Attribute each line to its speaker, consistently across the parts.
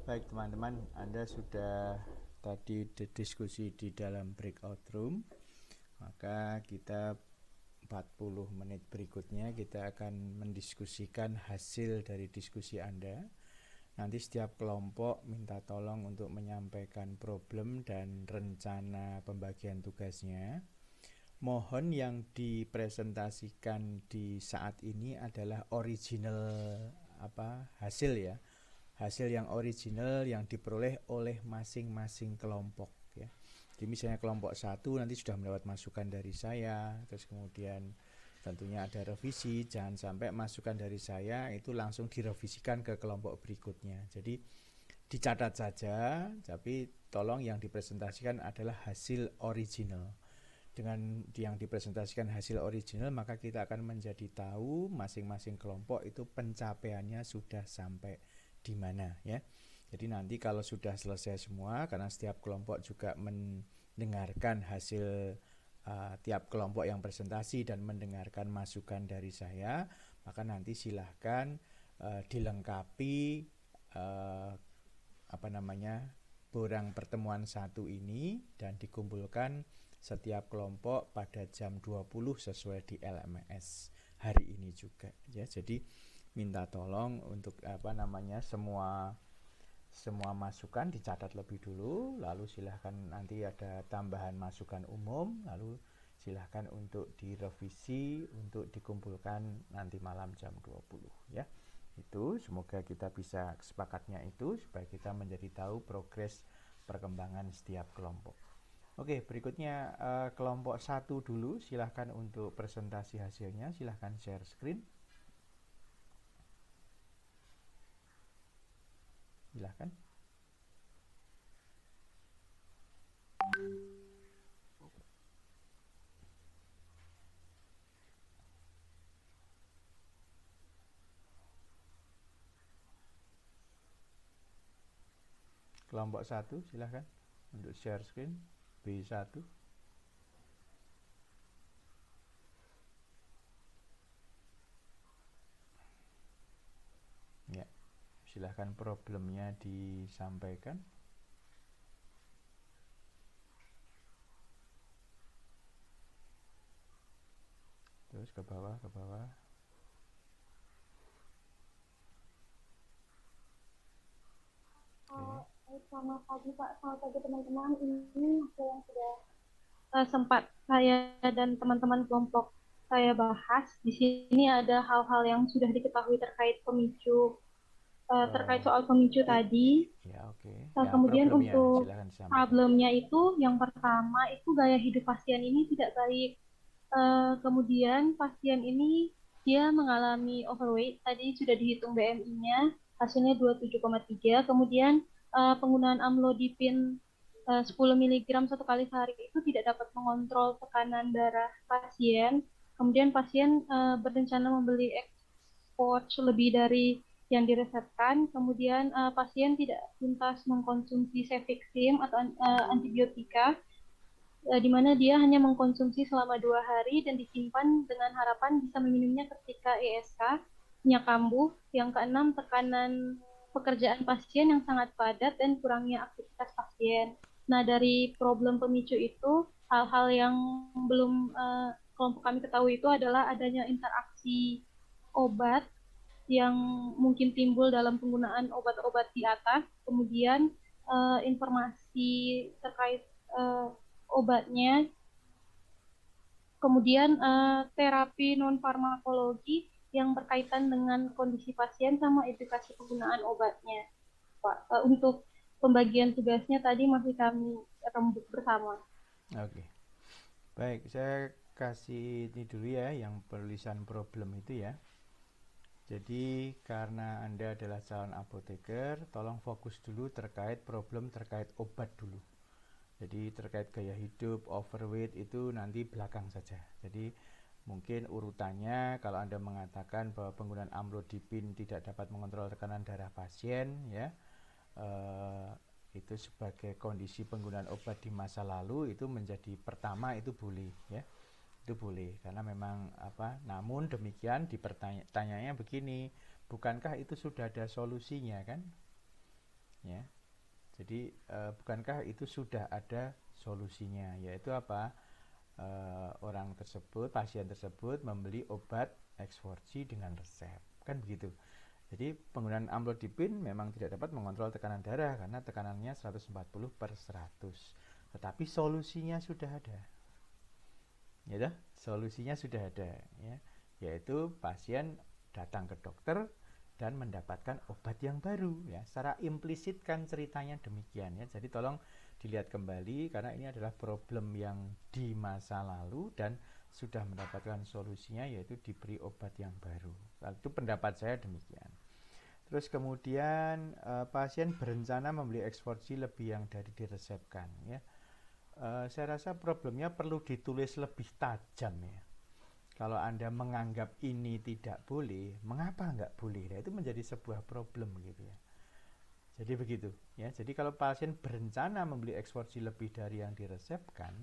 Speaker 1: Baik teman-teman, Anda sudah tadi diskusi di dalam breakout room. Maka kita 40 menit berikutnya kita akan mendiskusikan hasil dari diskusi Anda. Nanti setiap kelompok minta tolong untuk menyampaikan problem dan rencana pembagian tugasnya. Mohon yang dipresentasikan di saat ini adalah original hasil ya. Hasil yang original yang diperoleh oleh masing-masing kelompok ya. Jadi misalnya kelompok 1 nanti sudah mendapat masukan dari saya, terus kemudian tentunya ada revisi, jangan sampai masukan dari saya itu langsung direvisikan ke kelompok berikutnya. Jadi dicatat saja, tapi tolong yang dipresentasikan adalah hasil original. Dengan yang dipresentasikan hasil original, maka kita akan menjadi tahu masing-masing kelompok itu pencapaiannya sudah sampai di mana ya. Jadi nanti kalau sudah selesai semua, karena setiap kelompok juga mendengarkan hasil tiap kelompok yang presentasi dan mendengarkan masukan dari saya, maka nanti silahkan dilengkapi borang pertemuan satu ini dan dikumpulkan setiap kelompok pada jam 20 sesuai di LMS hari ini juga ya. Jadi minta tolong untuk semua masukan dicatat lebih dulu, lalu silahkan nanti ada tambahan masukan umum, lalu silahkan untuk direvisi, untuk dikumpulkan nanti malam jam 20 ya. Itu semoga kita bisa sepakatnya itu supaya kita menjadi tahu progres perkembangan setiap kelompok. Oke, berikutnya kelompok 1 dulu, silahkan untuk presentasi hasilnya, silahkan share screen. Silahkan. Kelompok 1 silahkan untuk share screen B1. Ya, silahkan problemnya disampaikan. Terus ke bawah, ke bawah.
Speaker 2: Selamat pagi Pak, selamat pagi teman-teman. Ini hasil yang sudah sempat saya dan teman-teman kelompok saya bahas. Di sini ada hal-hal yang sudah diketahui terkait pemicu, terkait soal pemicu tadi.
Speaker 1: Ya, oke.
Speaker 2: Kemudian
Speaker 1: Problemnya
Speaker 2: untuk
Speaker 1: silahkan disampaikan.
Speaker 2: problemnya itu, yang pertama itu gaya hidup pasien ini tidak baik. Kemudian pasien ini dia mengalami overweight, tadi sudah dihitung BMI-nya, hasilnya 27,3. Kemudian penggunaan amlodipin 10 mg satu kali sehari itu tidak dapat mengontrol tekanan darah pasien. Kemudian pasien berencana membeli Watch lebih dari yang diresepkan. Kemudian pasien tidak tuntas mengkonsumsi cefixime atau antibiotika, di mana dia hanya mengkonsumsi selama 2 hari dan disimpan dengan harapan bisa meminumnya ketika ESK-nya kambuh. Yang keenam, tekanan pekerjaan pasien yang sangat padat dan kurangnya aktivitas pasien. Nah, dari problem pemicu itu, hal-hal yang belum kelompok kami ketahui itu adalah adanya interaksi obat yang mungkin timbul dalam penggunaan obat-obat di atas, kemudian informasi terkait obatnya, kemudian terapi non-farmakologi yang berkaitan dengan kondisi pasien sama edukasi penggunaan obatnya. Pak, untuk pembagian tugasnya tadi masih kami rembuk bersama.
Speaker 1: Oke. Baik, saya kasih ini dulu ya yang penulisan problem itu ya. Jadi karena Anda adalah calon apoteker, tolong fokus dulu terkait problem terkait obat dulu. Jadi terkait gaya hidup, overweight itu nanti belakang saja. Jadi mungkin urutannya kalau Anda mengatakan bahwa penggunaan amlodipin tidak dapat mengontrol tekanan darah pasien ya, eh, itu sebagai kondisi penggunaan obat di masa lalu itu menjadi pertama, itu boleh ya. Itu boleh karena memang namun demikian dipertanyanya begini, bukankah itu sudah ada solusinya kan? ya. Jadi bukankah itu sudah ada solusinya, yaitu apa? Orang tersebut, pasien tersebut membeli obat X4G dengan resep, kan begitu. Jadi penggunaan amlodipin memang tidak dapat mengontrol tekanan darah karena tekanannya 140/100. Tetapi solusinya sudah ada. Ya, solusinya sudah ada, ya, yaitu pasien datang ke dokter dan mendapatkan obat yang baru, ya. Secara implisit kan ceritanya demikian, ya. Jadi tolong dilihat kembali karena ini adalah problem yang di masa lalu dan sudah mendapatkan solusinya, yaitu diberi obat yang baru. Itu pendapat saya demikian. Terus kemudian pasien berencana membeli X4G lebih yang dari diresepkan, ya. Saya rasa problemnya perlu ditulis lebih tajam, ya. Kalau Anda menganggap ini tidak boleh, mengapa nggak boleh? Nah, itu menjadi sebuah problem gitu, ya. Jadi begitu, ya. Jadi kalau pasien berencana membeli X4G lebih dari yang diresepkan,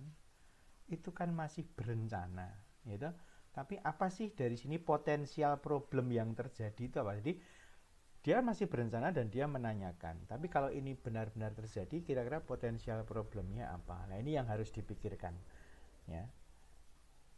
Speaker 1: itu kan masih berencana, gitu. Tapi apa sih dari sini potensial problem yang terjadi itu apa? Jadi dia masih berencana dan dia menanyakan. Tapi kalau ini benar-benar terjadi, kira-kira potensial problemnya apa? Nah, ini yang harus dipikirkan, ya.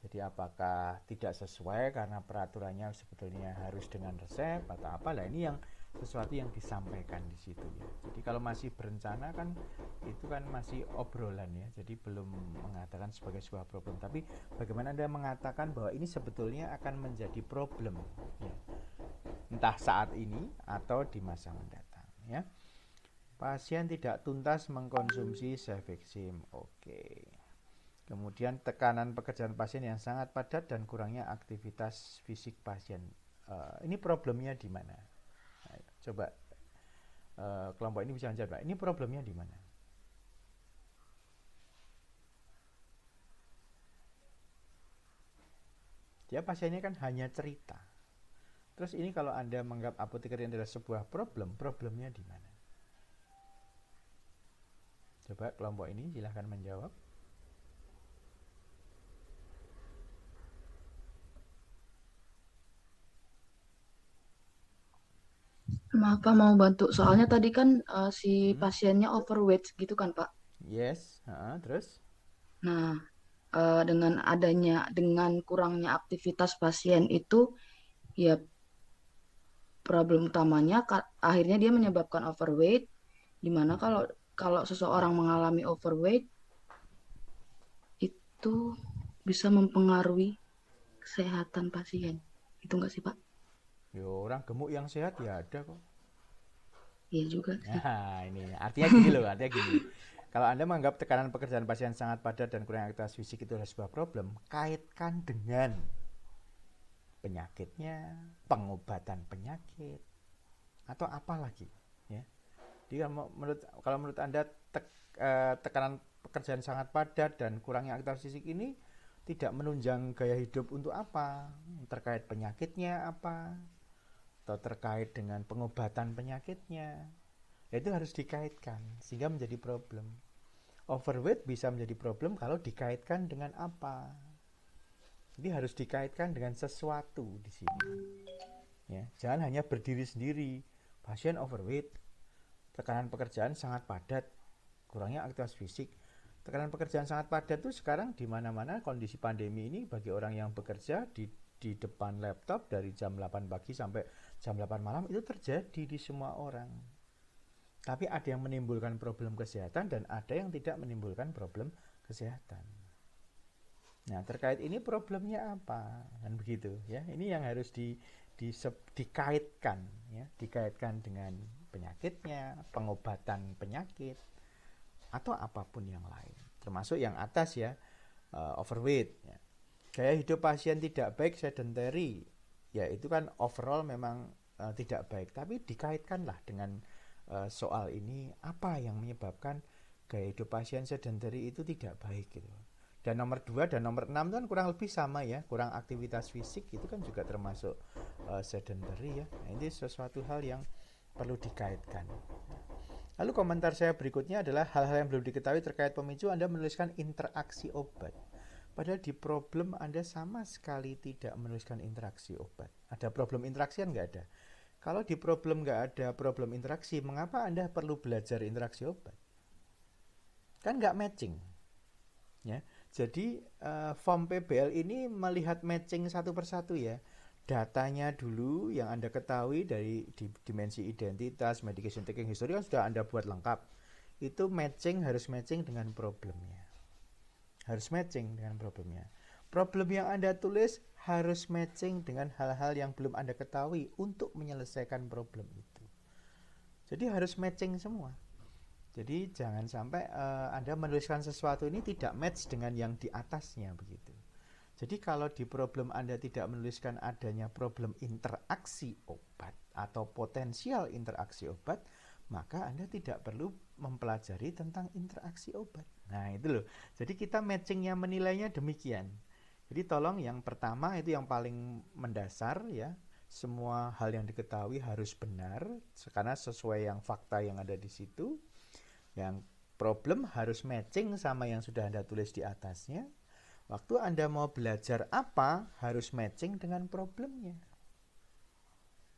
Speaker 1: Jadi apakah tidak sesuai karena peraturannya sebetulnya harus dengan resep atau apa? Lah ini yang sesuatu yang disampaikan di situ, ya. Jadi kalau masih berencana kan itu kan masih obrolan, ya. Jadi belum mengatakan sebagai sebuah problem. Tapi bagaimana Anda mengatakan bahwa ini sebetulnya akan menjadi problem, ya. Entah saat ini atau di masa mendatang, ya. Pasien tidak tuntas mengkonsumsi Cefixim. Oke. Kemudian tekanan pekerjaan pasien yang sangat padat dan kurangnya aktivitas fisik pasien. Ini problemnya di mana? Nah, coba kelompok ini bisa menjawab. Ini problemnya di mana? Dia pasiennya kan hanya cerita. Terus ini kalau Anda menganggap apoteker ini adalah sebuah problem, problemnya di mana? Coba kelompok ini silahkan menjawab.
Speaker 3: Maaf Pak, mau bantu. Soalnya tadi kan si pasiennya overweight gitu kan Pak.
Speaker 1: Yes, terus?
Speaker 3: Nah, dengan kurangnya aktivitas pasien itu, ya problem utamanya akhirnya dia menyebabkan overweight. Dimana kalau kalau seseorang mengalami overweight itu bisa mempengaruhi kesehatan pasien. Itu enggak sih Pak?
Speaker 1: Yo, orang gemuk yang sehat ya ada kok.
Speaker 3: Iya juga sih.
Speaker 1: Nah, ini artinya gini loh, artinya gini. Kalau Anda menganggap tekanan pekerjaan pasien sangat padat dan kurang aktivitas fisik itu adalah sebuah problem, kaitkan dengan penyakitnya, pengobatan penyakit, atau apa lagi, ya. Jadi kalau menurut Anda tekanan pekerjaan sangat padat dan kurangnya aktivitas fisik ini tidak menunjang gaya hidup untuk apa? Terkait penyakitnya apa? Atau terkait dengan pengobatan penyakitnya? Ya, itu harus dikaitkan sehingga menjadi problem. Overweight bisa menjadi problem kalau dikaitkan dengan apa? Jadi harus dikaitkan dengan sesuatu di sini, ya. Jangan hanya berdiri sendiri. Pasien overweight, tekanan pekerjaan sangat padat, kurangnya aktivitas fisik. Tekanan pekerjaan sangat padat itu sekarang di mana-mana kondisi pandemi ini bagi orang yang bekerja di depan laptop dari jam 8 pagi sampai jam 8 malam itu terjadi di semua orang. Tapi ada yang menimbulkan problem kesehatan dan ada yang tidak menimbulkan problem kesehatan. Nah, terkait ini problemnya apa? Kan begitu, ya. Ini yang harus dikaitkan, ya, dikaitkan dengan penyakitnya, pengobatan penyakit, atau apapun yang lain. Termasuk yang atas, ya, overweight, ya. Gaya hidup pasien tidak baik, sedentary, ya itu kan overall memang tidak baik. Tapi dikaitkanlah dengan soal ini, apa yang menyebabkan gaya hidup pasien sedentary itu tidak baik gitu. Dan nomor 2 dan nomor 6 kan kurang lebih sama, ya. Kurang aktivitas fisik itu kan juga termasuk sedentary, ya. Nah, ini sesuatu hal yang perlu dikaitkan. Lalu komentar saya berikutnya adalah hal-hal yang belum diketahui terkait pemicu. Anda menuliskan interaksi obat. Padahal di problem Anda sama sekali tidak menuliskan interaksi obat. Ada problem interaksi kan nggak ada. Kalau di problem nggak ada problem interaksi, mengapa Anda perlu belajar interaksi obat? Kan nggak matching. Ya. Jadi form PBL ini melihat matching satu persatu ya. Datanya dulu yang Anda ketahui dari dimensi identitas, medication taking history kan sudah Anda buat lengkap. Itu harus matching dengan problemnya. Harus matching dengan problemnya. Problem yang Anda tulis harus matching dengan hal-hal yang belum Anda ketahui untuk menyelesaikan problem itu. Jadi harus matching semua. Jadi jangan sampai Anda menuliskan sesuatu ini tidak match dengan yang di atasnya begitu. Jadi kalau di problem Anda tidak menuliskan adanya problem interaksi obat atau potensial interaksi obat, maka Anda tidak perlu mempelajari tentang interaksi obat. Nah itu loh. Jadi kita matchingnya menilainya demikian. Jadi tolong yang pertama itu yang paling mendasar ya. Semua hal yang diketahui harus benar karena sesuai yang fakta yang ada di situ. Yang problem harus matching sama yang sudah Anda tulis di atasnya. Waktu Anda mau belajar apa, harus matching dengan problemnya.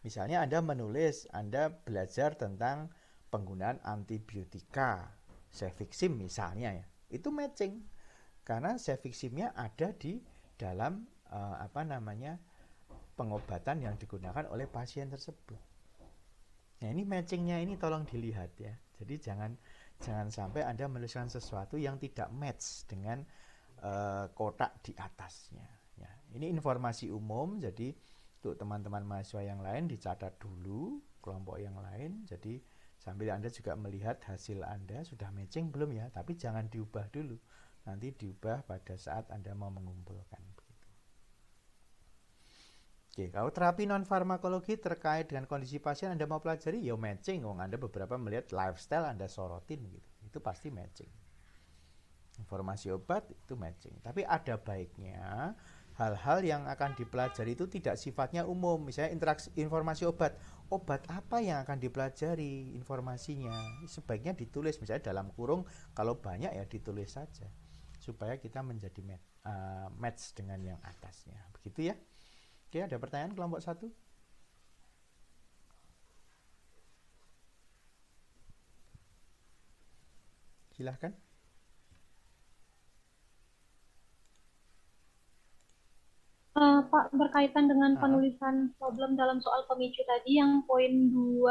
Speaker 1: Misalnya Anda belajar tentang penggunaan antibiotika, cefixim misalnya ya. Itu matching. Karena cefiximnya ada di dalam pengobatan yang digunakan oleh pasien tersebut. Nah ini matchingnya ini tolong dilihat ya. Jadi jangan sampai Anda menuliskan sesuatu yang tidak match dengan kotak di atasnya. Ya, ini informasi umum, jadi untuk teman-teman mahasiswa yang lain dicatat dulu, kelompok yang lain. Jadi sambil Anda juga melihat hasil Anda sudah matching belum ya, tapi jangan diubah dulu. Nanti diubah pada saat Anda mau mengumpulkan. Oke, kalau terapi non farmakologi terkait dengan kondisi pasien Anda mau pelajari, ya matching. Anda beberapa melihat lifestyle Anda sorotin gitu. Itu pasti matching. Informasi obat itu matching. Tapi ada baiknya hal-hal yang akan dipelajari itu tidak sifatnya umum. Misalnya informasi obat. Obat apa yang akan dipelajari informasinya? Sebaiknya ditulis. Misalnya dalam kurung, kalau banyak ya ditulis saja. Supaya kita menjadi match dengan yang atasnya. Begitu ya. Oke, ada pertanyaan kelompok 1? Silahkan.
Speaker 2: Pak, berkaitan dengan penulisan problem dalam soal pemicu tadi yang poin 2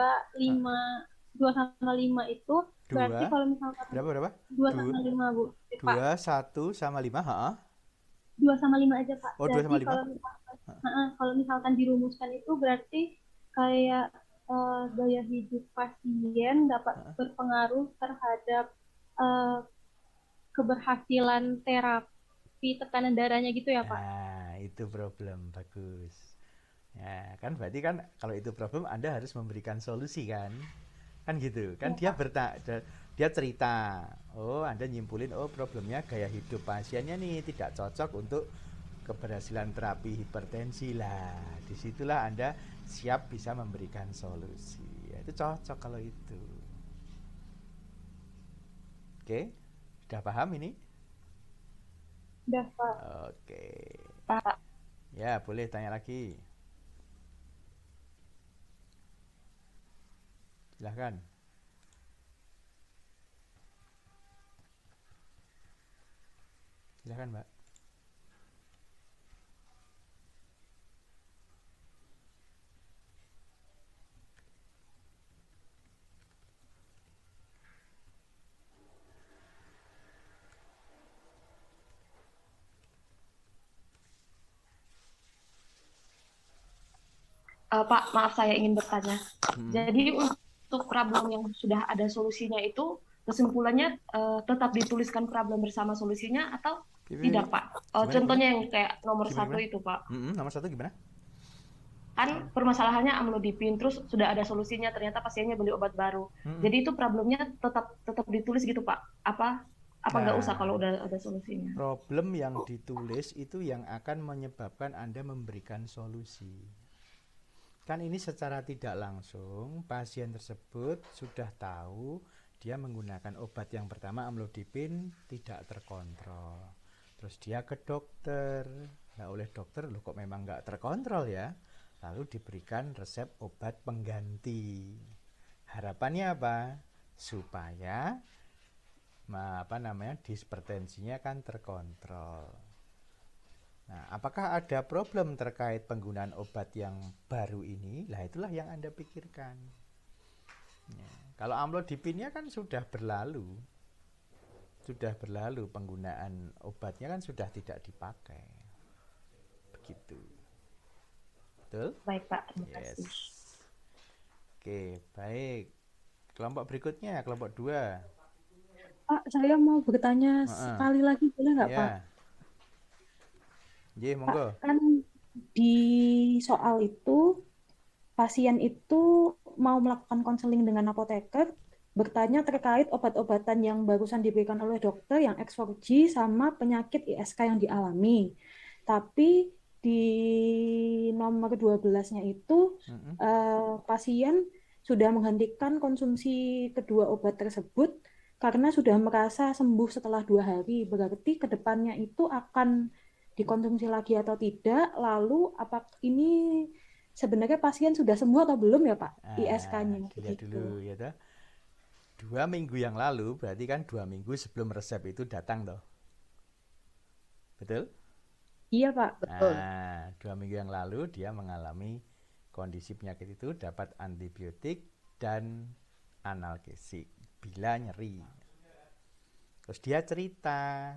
Speaker 2: sama 5 itu, berarti kalau misalkan
Speaker 1: berapa?
Speaker 2: 2 sama 5, Bu.
Speaker 1: 2, 1 sama 5,
Speaker 2: 2 sama 5 aja, Pak.
Speaker 1: Oh, 2 sama
Speaker 2: Berarti
Speaker 1: 5?
Speaker 2: kalau misalkan dirumuskan itu berarti kayak gaya hidup pasien dapat berpengaruh terhadap keberhasilan terapi tekanan darahnya gitu ya, Pak?
Speaker 1: Nah, itu problem. Bagus. Ya, kan berarti kan kalau itu problem Anda harus memberikan solusi kan? Kan gitu. Kan dia cerita. Oh, Anda nyimpulin problemnya gaya hidup pasiennya nih tidak cocok untuk keberhasilan terapi hipertensi lah. Disitulah Anda siap bisa memberikan solusi. Ya, itu cocok kalau itu. Oke, sudah paham ini?
Speaker 2: Sudah, Pak.
Speaker 1: Oke.
Speaker 3: Pak.
Speaker 1: Ya, boleh tanya lagi. Silahkan. Silahkan, Mbak.
Speaker 4: Pak, maaf saya ingin bertanya. Jadi untuk problem yang sudah ada solusinya itu kesimpulannya tetap dituliskan problem bersama solusinya atau tidak, Pak? Contohnya yang kayak nomor 1 itu, Pak.
Speaker 1: Nomor 1 gimana?
Speaker 4: Kan permasalahannya amlodipin, terus sudah ada solusinya, ternyata pasiennya beli obat baru. Jadi itu problemnya tetap ditulis gitu, Pak? Apa nggak usah kalau udah ada solusinya?
Speaker 1: Problem yang ditulis itu yang akan menyebabkan Anda memberikan solusi. Kan ini secara tidak langsung pasien tersebut sudah tahu dia menggunakan obat yang pertama amlodipin tidak terkontrol. Terus dia ke dokter. Nah oleh dokter, loh kok memang nggak terkontrol ya? lalu diberikan resep obat pengganti. Harapannya apa? Supaya dispertensinya kan terkontrol. Nah, apakah ada problem terkait penggunaan obat yang baru ini? Lah itulah yang Anda pikirkan. Ya, kalau amlodipinnya kan sudah berlalu penggunaan obatnya kan sudah tidak dipakai. Begitu. Betul?
Speaker 4: Baik Pak, terima
Speaker 1: Yes.
Speaker 4: kasih.
Speaker 1: Oke, baik. Kelompok berikutnya, kelompok 2.
Speaker 5: Pak, saya mau bertanya sekali lagi, boleh nggak, Pak?
Speaker 1: Ya. Nggih,
Speaker 5: Pak,
Speaker 1: monggo.
Speaker 5: kan di soal itu, pasien itu mau melakukan konseling dengan apoteker, bertanya terkait obat-obatan yang barusan diberikan oleh dokter, yang X4G, sama penyakit ISK yang dialami. Tapi di nomor 12-nya itu, pasien sudah menghentikan konsumsi kedua obat tersebut karena sudah merasa sembuh setelah 2 hari. Berarti ke depannya itu akan dikonsumsi lagi atau tidak? Lalu apakah ini sebenarnya pasien sudah sembuh atau belum ya Pak? ISK-nya
Speaker 1: Dilihat
Speaker 5: begitu.
Speaker 1: dulu ya toh. 2 minggu yang lalu berarti kan 2 minggu sebelum resep itu datang toh. Betul?
Speaker 5: Iya Pak.
Speaker 3: Betul.
Speaker 1: Nah, 2 minggu yang lalu dia mengalami kondisi penyakit itu dapat antibiotik dan analgesik bila nyeri. Terus dia cerita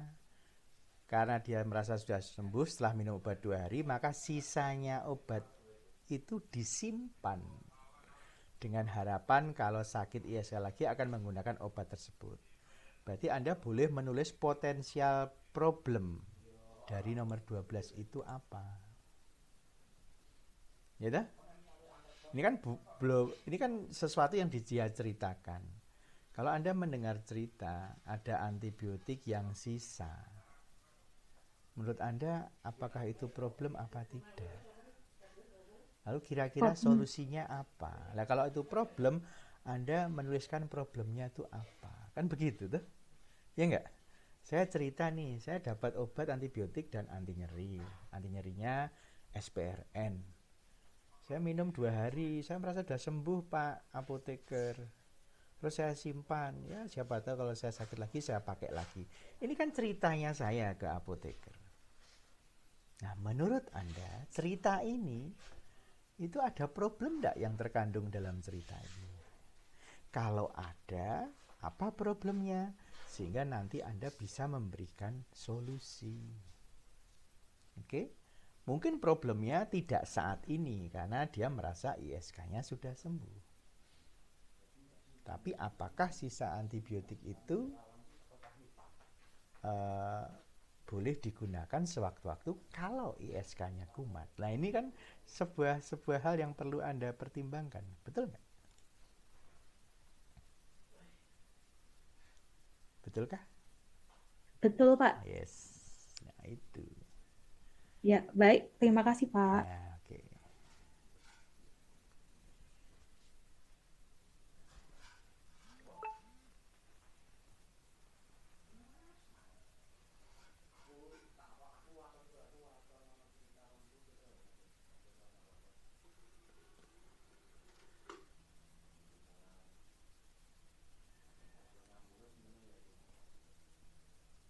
Speaker 1: karena dia merasa sudah sembuh setelah minum obat 2 hari, maka sisanya obat itu disimpan dengan harapan kalau sakit ISK lagi akan menggunakan obat tersebut. Berarti Anda boleh menulis potensial problem dari nomor 12 itu apa. Ya dah? Ini kan belum, ini kan sesuatu yang dia ceritakan. Kalau Anda mendengar cerita ada antibiotik yang sisa, menurut Anda apakah itu problem apa tidak? Lalu kira-kira solusinya apa? Nah, kalau itu problem, Anda menuliskan problemnya itu apa? Kan begitu tuh. Ya enggak? Saya cerita nih, saya dapat obat antibiotik dan anti nyeri. Anti nyerinya SPRN. Saya minum 2 hari, saya merasa sudah sembuh Pak apoteker. Terus saya simpan, ya siapa tahu kalau saya sakit lagi saya pakai lagi. Ini kan ceritanya saya ke apoteker. Nah, menurut Anda cerita ini itu ada problem enggak yang terkandung dalam cerita ini? Kalau ada, apa problemnya? Sehingga nanti Anda bisa memberikan solusi. Oke? Mungkin problemnya tidak saat ini karena dia merasa ISK-nya sudah sembuh. Tapi apakah sisa antibiotik itu boleh digunakan sewaktu-waktu kalau ISK-nya kumat? Nah, ini kan sebuah hal yang perlu Anda pertimbangkan. Betul nggak? Betulkah?
Speaker 5: Betul Pak.
Speaker 1: Yes. Nah, itu.
Speaker 5: Ya, baik. Terima kasih Pak.
Speaker 1: Ya, oke.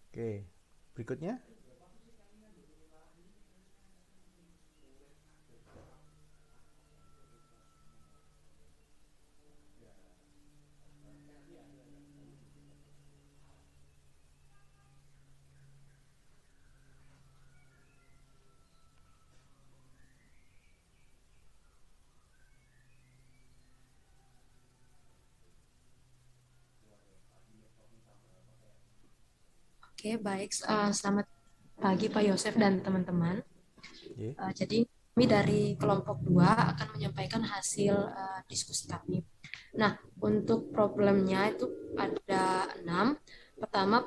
Speaker 1: Oke, berikutnya.
Speaker 6: Oke, baik. Selamat pagi Pak Yosef dan teman-teman. Jadi kami dari kelompok 2 akan menyampaikan hasil diskusi kami. Nah, untuk problemnya itu ada 6. Pertama,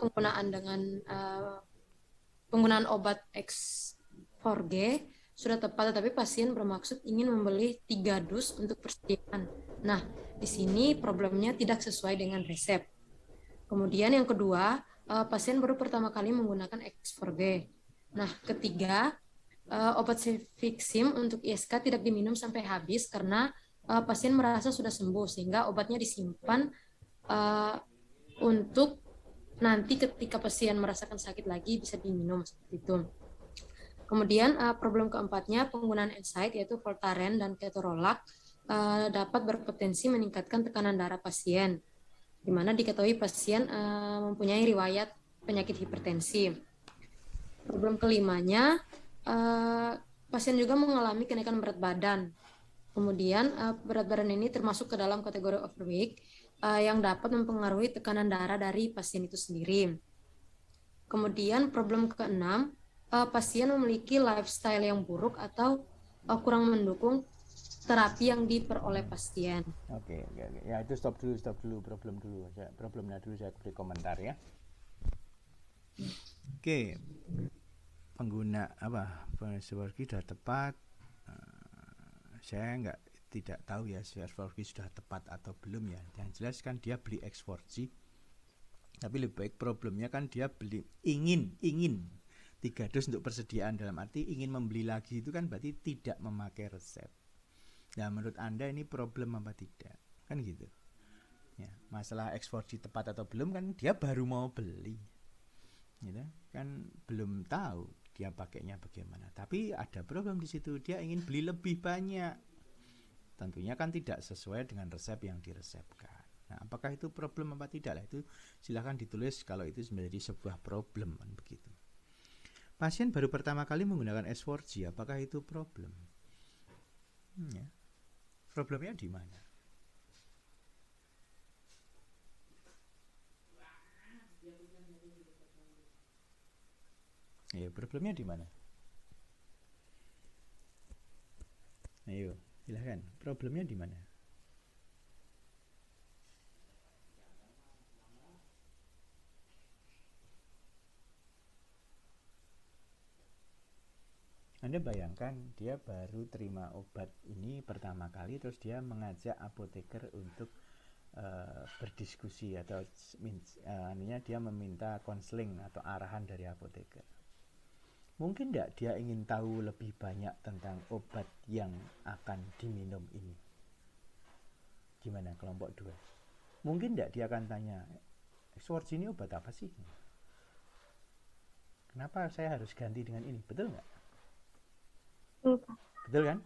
Speaker 6: penggunaan obat X4G sudah tepat, tetapi pasien bermaksud ingin membeli 3 dus untuk persediaan. Nah, di sini problemnya tidak sesuai dengan resep. Kemudian yang kedua, pasien baru pertama kali menggunakan X4G. Nah, ketiga, obat Cefixim untuk ISK tidak diminum sampai habis karena pasien merasa sudah sembuh sehingga obatnya disimpan uh, untuk nanti ketika pasien merasakan sakit lagi bisa diminum seperti itu. Kemudian problem keempatnya penggunaan NSAID yaitu Voltaren dan ketorolac dapat berpotensi meningkatkan tekanan darah pasien, di mana diketahui pasien mempunyai riwayat penyakit hipertensi. Problem kelimanya, pasien juga mengalami kenaikan berat badan. Kemudian berat badan ini termasuk ke dalam kategori overweight yang dapat mempengaruhi tekanan darah dari pasien itu sendiri. Kemudian problem keenam, pasien memiliki lifestyle yang buruk atau kurang mendukung terapi yang diperoleh pasien.
Speaker 1: Oke. Ya itu stop dulu problemnya dulu saya beri komentar ya. Oke. Pengguna Swervolgi sudah tepat. Saya tidak tahu ya Swervolgi sudah tepat atau belum ya. Yang jelas kan dia beli X4G. Tapi lebih baik problemnya kan dia beli ingin 3 dos untuk persediaan, dalam arti ingin membeli lagi itu kan berarti tidak memakai resep. Nah menurut Anda ini problem apa tidak? Kan gitu ya. Masalah X4G tepat atau belum kan dia baru mau beli gitu, kan belum tahu dia pakainya bagaimana. Tapi ada problem di situ, dia ingin beli lebih banyak, tentunya kan tidak sesuai dengan resep yang diresepkan. Nah apakah itu problem apa tidak lah, itu silahkan ditulis kalau itu menjadi sebuah problem kan begitu. Pasien baru pertama kali menggunakan S4G, apakah itu problem? Ya. Problemnya di mana? Ya, problemnya di mana? Ayo, silahkan. Problemnya di mana? Anda bayangkan dia baru terima obat ini pertama kali, terus dia mengajak apoteker untuk berdiskusi atau dia meminta konseling atau arahan dari apoteker. Mungkin tidak dia ingin tahu lebih banyak tentang obat yang akan diminum ini? Gimana kelompok 2? Mungkin tidak dia akan tanya, X4G ini obat apa sih? Kenapa saya harus ganti dengan ini? Betul nggak? Betul kan?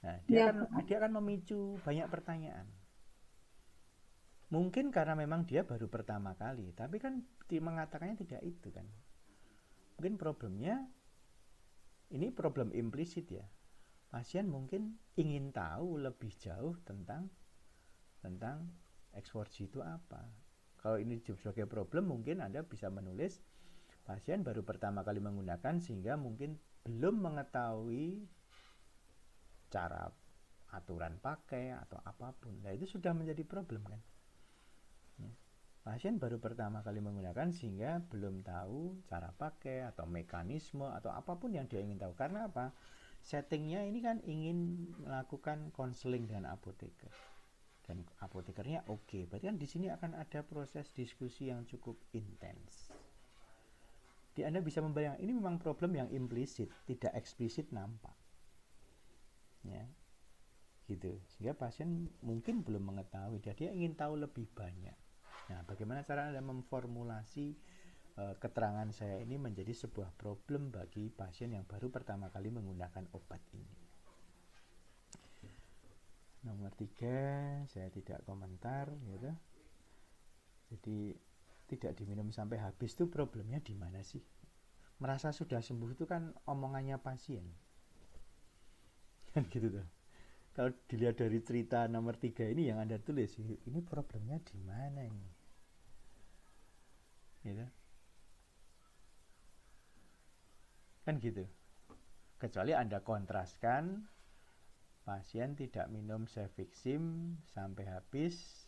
Speaker 1: Nah, dia akan memicu banyak pertanyaan. Mungkin karena memang dia baru pertama kali, tapi kan mengatakannya tidak itu kan. Mungkin problemnya ini problem implisit ya. Pasien mungkin ingin tahu lebih jauh tentang X4G itu apa. Kalau ini sebagai problem, mungkin Anda bisa menulis pasien baru pertama kali menggunakan sehingga mungkin belum mengetahui cara aturan pakai atau apapun. Nah itu sudah menjadi problem kan ya. Pasien baru pertama kali menggunakan sehingga belum tahu cara pakai atau mekanisme atau apapun yang dia ingin tahu. Karena apa? Settingnya ini kan ingin melakukan konseling dengan apoteker, dan apotekernya oke. Berarti kan di sini akan ada proses diskusi yang cukup intens. Anda bisa membayangkan ini memang problem yang implisit, tidak eksplisit nampak ya, gitu. Sehingga pasien mungkin belum mengetahui, dia ingin tahu lebih banyak. Nah bagaimana cara Anda memformulasi keterangan saya ini menjadi sebuah problem bagi pasien yang baru pertama kali menggunakan obat ini? Nomor 3 saya tidak komentar gitu. Jadi tidak diminum sampai habis itu problemnya di mana sih? Merasa sudah sembuh itu kan omongannya pasien kan gitu tuh. Kalau dilihat dari cerita nomor 3 ini yang Anda tulis, ini problemnya di mana ini gitu kan gitu. Kecuali Anda kontraskan, pasien tidak minum Cefixim sampai habis,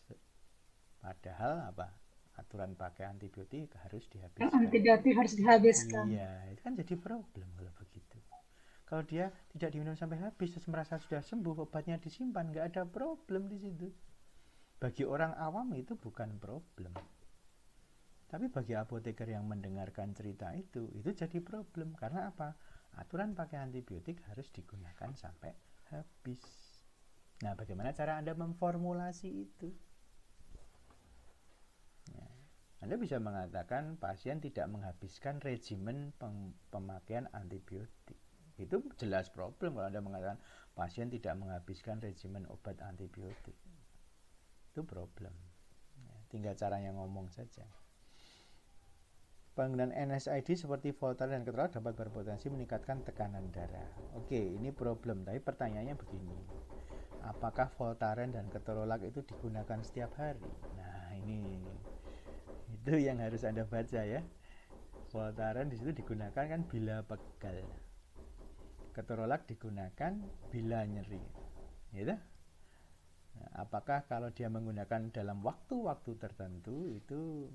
Speaker 1: padahal apa? Aturan pakai antibiotik harus dihabiskan.
Speaker 7: Antibiotik harus dihabiskan.
Speaker 1: Iya, itu kan jadi problem kalau begitu. Kalau dia tidak diminum sampai habis terus merasa sudah sembuh, obatnya disimpan, nggak ada problem di situ. Bagi orang awam itu bukan problem. Tapi bagi apoteker yang mendengarkan cerita itu jadi problem. Karena apa? aturan pakai antibiotik harus digunakan sampai habis. Nah, bagaimana cara Anda memformulasi itu? Ya, Anda bisa mengatakan pasien tidak menghabiskan regimen pemakaian antibiotik. Itu jelas problem kalau Anda mengatakan pasien tidak menghabiskan regimen obat antibiotik. Itu problem. Ya, tinggal caranya ngomong saja. Penggunaan NSAID seperti Voltaren dan ketorolak dapat berpotensi meningkatkan tekanan darah. Oke, ini problem. Tapi pertanyaannya begini. Apakah Voltaren dan ketorolak itu digunakan setiap hari? Nah, itu yang harus Anda baca ya. Voltaren di situ digunakan kan bila pegal. Ketorolak digunakan bila nyeri. Gitu? Nah, apakah kalau dia menggunakan dalam waktu-waktu tertentu itu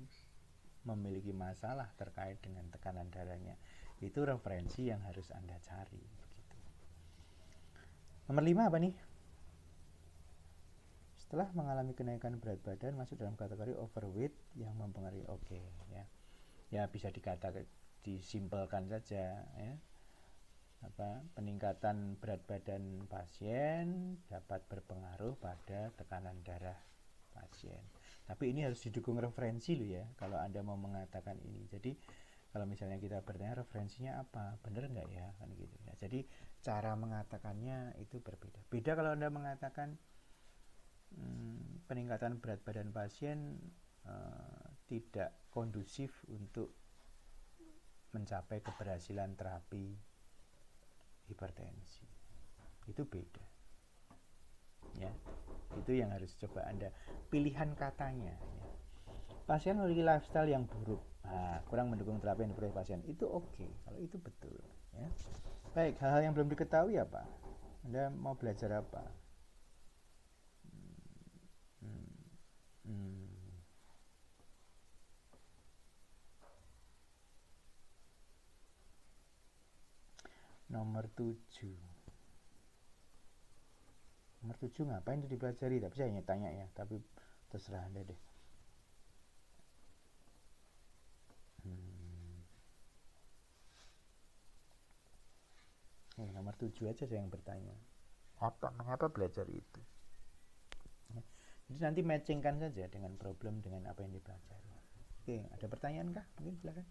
Speaker 1: memiliki masalah terkait dengan tekanan darahnya? Itu referensi yang harus Anda cari. Begitu. Nomor 5 apa nih? Setelah mengalami kenaikan berat badan masuk dalam kategori overweight yang mempengaruhi. Oke, ya. Ya bisa disimpelkan saja ya. Peningkatan berat badan pasien dapat berpengaruh pada tekanan darah pasien. Tapi ini harus didukung referensi loh ya, kalau Anda mau mengatakan ini. Jadi kalau misalnya kita bertanya referensinya apa, benar nggak ya, kan gitu ya. Jadi cara mengatakannya itu berbeda. Beda kalau Anda mengatakan peningkatan berat badan pasien tidak kondusif untuk mencapai keberhasilan terapi hipertensi. Itu beda. Ya. Itu yang harus coba Anda pilihan katanya ya. Pasien memiliki lifestyle yang buruk, kurang mendukung terapi yang diperoleh pasien, itu oke, kalau itu betul ya. Baik, hal-hal yang belum diketahui apa? Anda mau belajar apa? Nomor 7 ngapain itu dipelajari? Tapi saya hanya tanya ya, tapi terserah Anda deh. Nomor 7 aja saya yang bertanya. Mengapa belajar itu? Ya. Jadi nanti matchingkan saja dengan problem dengan apa yang dipelajari. Oke, ada pertanyaan kah? Mungkin silakan.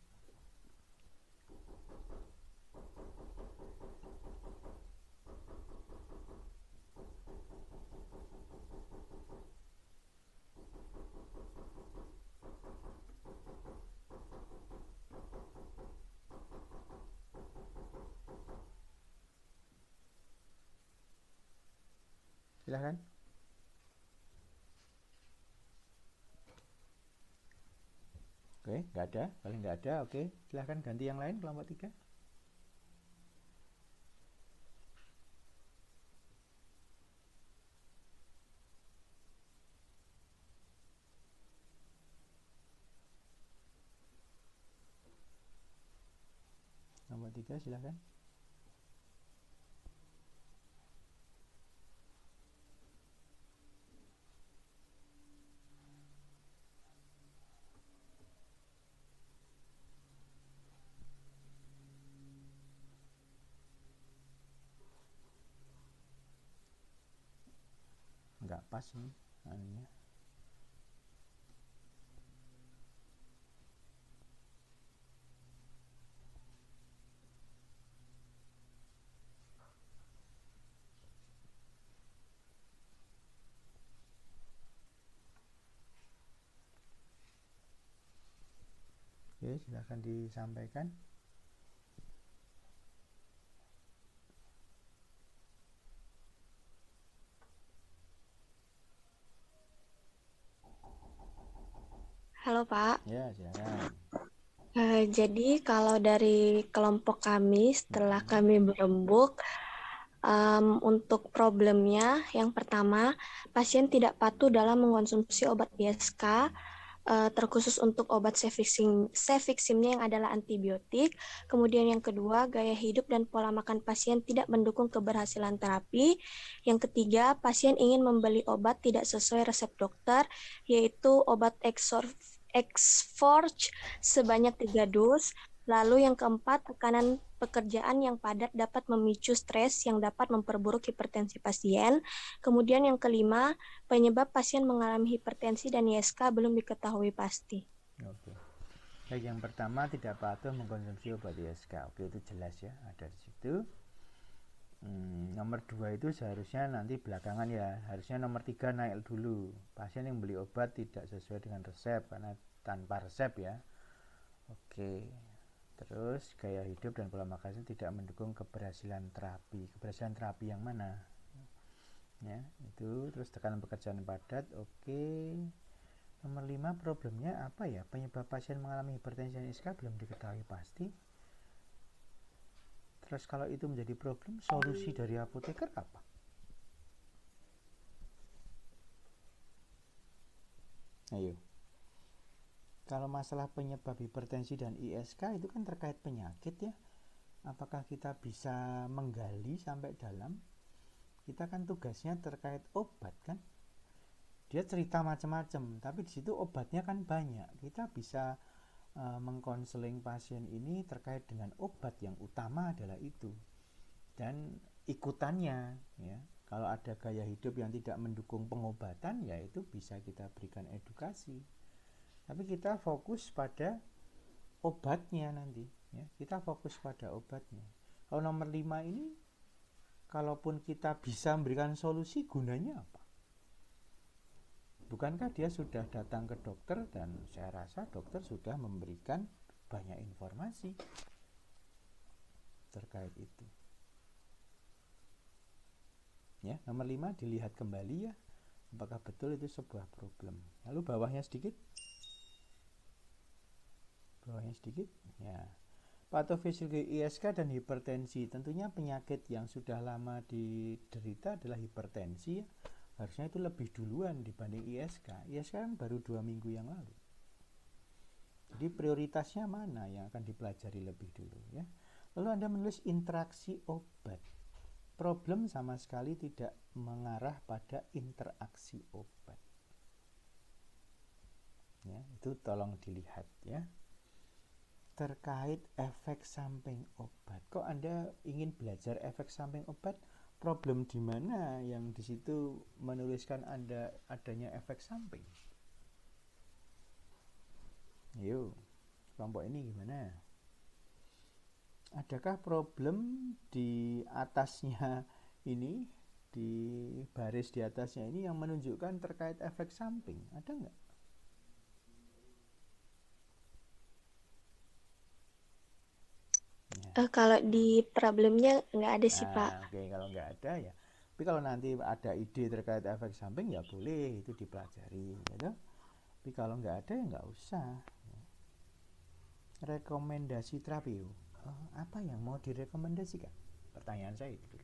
Speaker 1: Silahkan. Oke, nggak ada. Kalau nggak ada, oke. Silahkan ganti yang lain, kelompok 3. Kelompok 3, silahkan. Nggak pas nih anunya. Oke, silahkan disampaikan.
Speaker 7: Halo Pak.
Speaker 1: Ya, silakan.
Speaker 7: Jadi kalau dari kelompok kami setelah kami berembuk untuk problemnya, yang pertama pasien tidak patuh dalam mengkonsumsi obat ISK, terkhusus untuk obat cefiximnya yang adalah antibiotik. Kemudian yang kedua, gaya hidup dan pola makan pasien tidak mendukung keberhasilan terapi. Yang ketiga, pasien ingin membeli obat tidak sesuai resep dokter, yaitu obat Exforge sebanyak 3 dus. Lalu yang keempat, tekanan pekerjaan yang padat dapat memicu stres yang dapat memperburuk hipertensi pasien. Kemudian yang kelima, penyebab pasien mengalami hipertensi dan ISK belum diketahui pasti.
Speaker 1: Oke. Baik, yang pertama tidak patuh mengkonsumsi obat ISK. Oke, itu jelas ya, ada di situ. Nomor 2 itu seharusnya nanti belakangan ya, harusnya nomor 3 naik dulu. Pasien yang beli obat tidak sesuai dengan resep karena tanpa resep ya. Oke. Terus gaya hidup dan pola makan tidak mendukung keberhasilan terapi. Keberhasilan terapi yang mana? Ya, itu terus tekanan pekerjaan padat. Oke. Nomor 5 problemnya apa ya? Penyebab pasien mengalami hipertensi dan ISK belum diketahui pasti. Terus kalau itu menjadi problem, solusi dari apoteker apa? Ayo. Kalau masalah penyebab hipertensi dan ISK itu kan terkait penyakit ya. Apakah kita bisa menggali sampai dalam? Kita kan tugasnya terkait obat kan. Dia cerita macam-macam, tapi di situ obatnya kan banyak. Kita bisa mengkonseling pasien ini terkait dengan obat yang utama adalah itu. Dan ikutannya ya. Kalau ada gaya hidup yang tidak mendukung pengobatan, ya itu bisa kita berikan edukasi. Tapi kita fokus pada obatnya nanti ya. Kita fokus pada obatnya. Kalau nomor 5 ini, kalaupun kita bisa memberikan solusi, gunanya apa? Bukankah dia sudah datang ke dokter dan saya rasa dokter sudah memberikan banyak informasi terkait itu. Ya, nomor 5 dilihat kembali ya. Apakah betul itu sebuah problem? Lalu bawahnya sedikit. Ya. Patofisiologi ISK dan hipertensi, tentunya penyakit yang sudah lama diderita adalah hipertensi ya. Harusnya itu lebih duluan dibanding ISK. ISK kan baru 2 minggu yang lalu. Jadi prioritasnya mana yang akan dipelajari lebih dulu ya. Lalu Anda menulis interaksi obat. Problem sama sekali tidak mengarah pada interaksi obat. Ya, itu tolong dilihat ya. Terkait efek samping obat. Kok Anda ingin belajar efek samping obat? Problem di mana yang di situ menuliskan Anda adanya efek samping? Yuk, kelompok ini gimana? Adakah problem di atasnya ini, di baris di atasnya ini yang menunjukkan terkait efek samping? Ada nggak?
Speaker 7: Kalau di problemnya nggak ada sih Pak.
Speaker 1: Oke, kalau nggak ada ya. Tapi kalau nanti ada ide terkait efek samping ya boleh itu dipelajari, gitu. Tapi kalau nggak ada ya nggak usah. Rekomendasi terapi, apa yang mau direkomendasikan? Pertanyaan saya itu.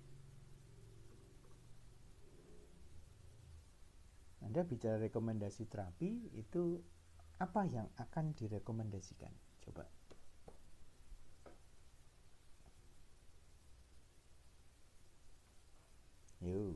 Speaker 1: Anda bicara rekomendasi terapi itu apa yang akan direkomendasikan? Coba. Yuk.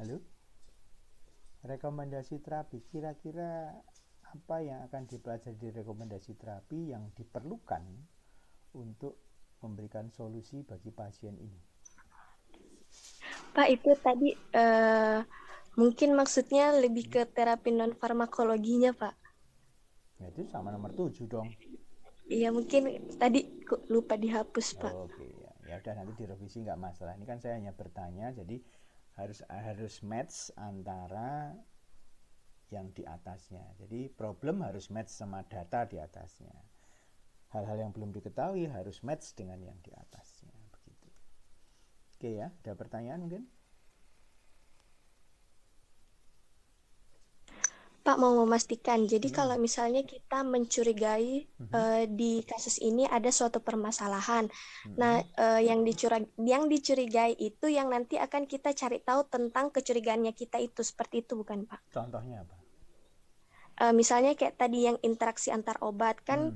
Speaker 1: Halo? Rekomendasi terapi, kira-kira apa yang akan dipelajari di rekomendasi terapi yang diperlukan untuk memberikan solusi bagi pasien ini?
Speaker 7: Pak, itu tadi mungkin maksudnya lebih ke terapi non farmakologinya Pak.
Speaker 1: Ya itu sama nomor 7 dong.
Speaker 7: Iya, mungkin tadi lupa dihapus Pak.
Speaker 1: Oke, ya udah nanti direvisi nggak masalah. Ini kan saya hanya bertanya, jadi harus match antara yang di atasnya. Jadi problem harus match sama data di atasnya. hal-hal yang belum diketahui harus match dengan yang di atasnya, begitu. Oke ya, ada pertanyaan mungkin?
Speaker 7: Pak mau memastikan, jadi kalau misalnya kita mencurigai di kasus ini ada suatu permasalahan, nah yang dicurigai itu yang nanti akan kita cari tahu tentang kecurigaannya kita itu, seperti itu bukan Pak?
Speaker 1: Contohnya apa?
Speaker 7: Misalnya kayak tadi yang interaksi antar obat kan,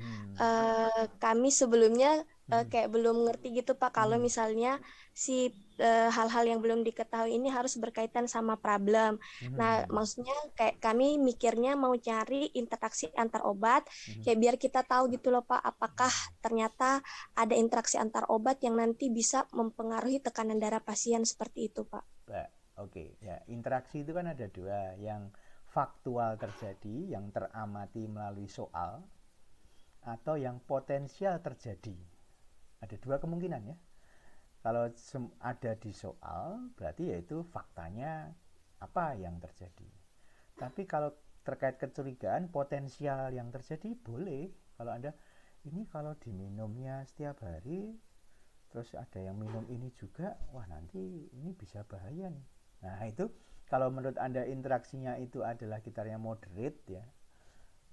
Speaker 7: kami sebelumnya kayak belum ngerti gitu Pak, kalau misalnya si hal-hal yang belum diketahui ini harus berkaitan sama problem. Nah, maksudnya kayak kami mikirnya mau cari interaksi antar obat, kayak biar kita tahu gitu loh Pak, apakah ternyata ada interaksi antar obat yang nanti bisa mempengaruhi tekanan darah pasien, seperti itu Pak.
Speaker 1: Oke, ya, interaksi itu kan ada dua, yang faktual terjadi, yang teramati melalui soal, atau yang potensial terjadi. Ada dua kemungkinan ya. Kalau ada di soal, berarti yaitu faktanya apa yang terjadi. Tapi kalau terkait kecurigaan, potensial yang terjadi boleh. Kalau Anda, ini kalau diminumnya setiap hari, terus ada yang minum ini juga, wah nanti ini bisa bahaya nih. Nah itu, kalau menurut Anda interaksinya itu adalah kitarnya moderate ya,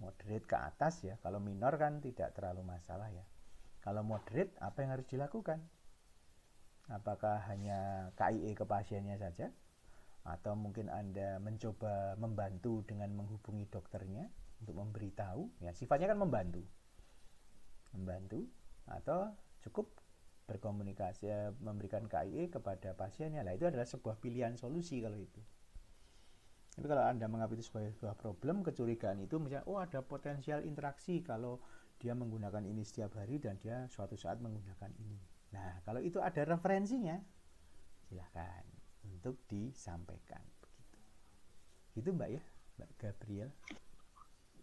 Speaker 1: moderate ke atas ya. Kalau minor kan tidak terlalu masalah ya. Kalau moderate, apa yang harus dilakukan? Apakah hanya KIE ke pasiennya saja? Atau mungkin Anda mencoba membantu dengan menghubungi dokternya untuk memberitahu? Ya, sifatnya kan membantu. Atau cukup berkomunikasi, memberikan KIE kepada pasiennya. Nah, itu adalah sebuah pilihan solusi kalau itu. Tapi kalau Anda menganggap itu sebagai sebuah problem, kecurigaan itu misalnya, oh ada potensial interaksi kalau dia menggunakan ini setiap hari dan dia suatu saat menggunakan ini. Nah, kalau itu ada referensinya, silakan untuk disampaikan. Begitu. Gitu Mbak ya, Mbak Gabriel.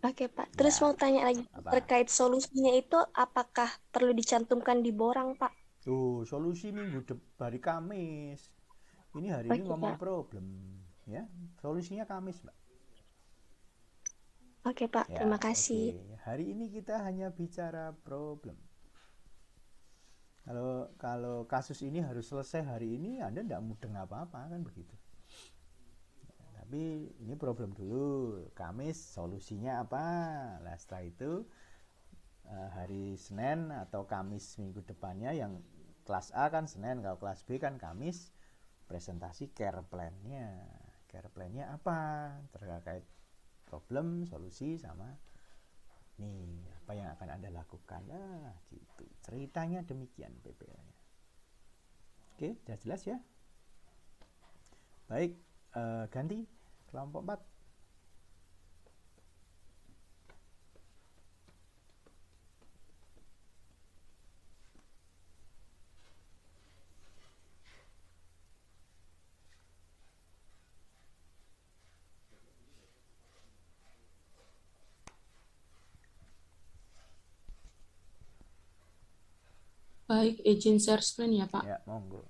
Speaker 7: Oke Pak, terus mau tanya lagi terkait solusinya itu, apakah perlu dicantumkan di borang Pak?
Speaker 1: Tuh, solusi minggu hari Kamis. Ini hari ini ngomong problem, ya. Solusinya Kamis, Mbak.
Speaker 7: Oke Pak,
Speaker 1: Ya,
Speaker 7: terima kasih.
Speaker 1: Hari ini kita hanya bicara problem. Kalau kasus ini harus selesai hari ini, Anda tidak mudeng apa-apa kan begitu. Ya, tapi ini problem dulu. Kamis solusinya apa? Nah, setelah itu hari Senin atau Kamis minggu depannya, yang kelas A kan Senin, kalau kelas B kan Kamis, presentasi care plan-nya. Care plan-nya apa? Terkait problem, solusi, sama nih apa yang akan Anda lakukan. Nah, gitu. Ceritanya demikian PPL-nya. Oke, sudah jelas ya? Baik, ganti kelompok 4.
Speaker 8: Baik, izin share screen ya Pak.
Speaker 1: Ya, monggo.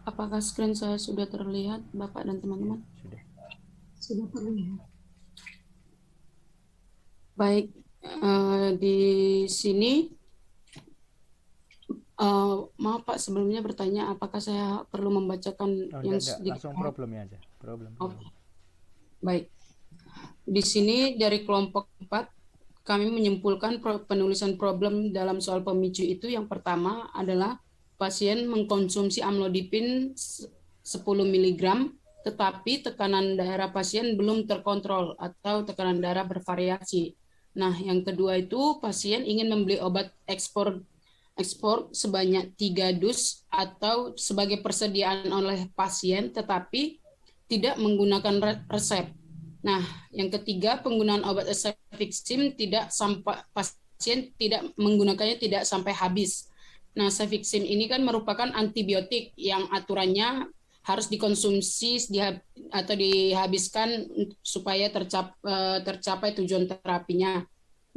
Speaker 8: Apakah screen saya sudah terlihat, Bapak dan teman-teman?
Speaker 1: Sudah.
Speaker 8: Sudah terlihat. Baik, di sini, maaf Pak, sebelumnya bertanya, apakah saya perlu membacakan yang sedikit?
Speaker 1: Langsung problemnya aja. Problem.
Speaker 8: Baik. Di sini dari kelompok 4, kami menyimpulkan penulisan problem dalam soal pemicu itu yang pertama adalah pasien mengkonsumsi amlodipin 10 mg, tetapi tekanan darah pasien belum terkontrol atau tekanan darah bervariasi. Nah, yang kedua itu pasien ingin membeli obat ekspor sebanyak 3 dus atau sebagai persediaan oleh pasien, tetapi tidak menggunakan resep. Nah, yang ketiga penggunaan obat Cefixime pasien tidak menggunakannya tidak sampai habis. Nah, cefixime ini kan merupakan antibiotik yang aturannya harus dikonsumsi atau dihabiskan supaya tercapai tujuan terapinya.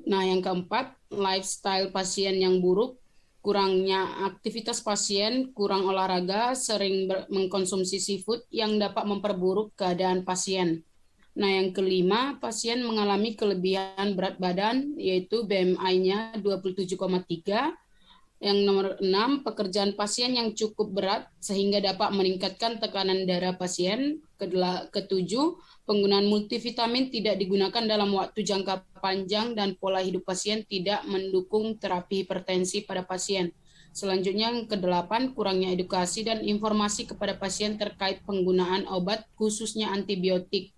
Speaker 8: Nah, yang keempat, lifestyle pasien yang buruk, kurangnya aktivitas pasien, kurang olahraga, sering mengkonsumsi seafood yang dapat memperburuk keadaan pasien. Nah, yang kelima, pasien mengalami kelebihan berat badan, yaitu BMI-nya 27,3. Yang nomor 6, pekerjaan pasien yang cukup berat sehingga dapat meningkatkan tekanan darah pasien. Ketujuh, penggunaan multivitamin tidak digunakan dalam waktu jangka panjang dan pola hidup pasien tidak mendukung terapi hipertensi pada pasien. Selanjutnya, yang kedelapan, kurangnya edukasi dan informasi kepada pasien terkait penggunaan obat khususnya antibiotik.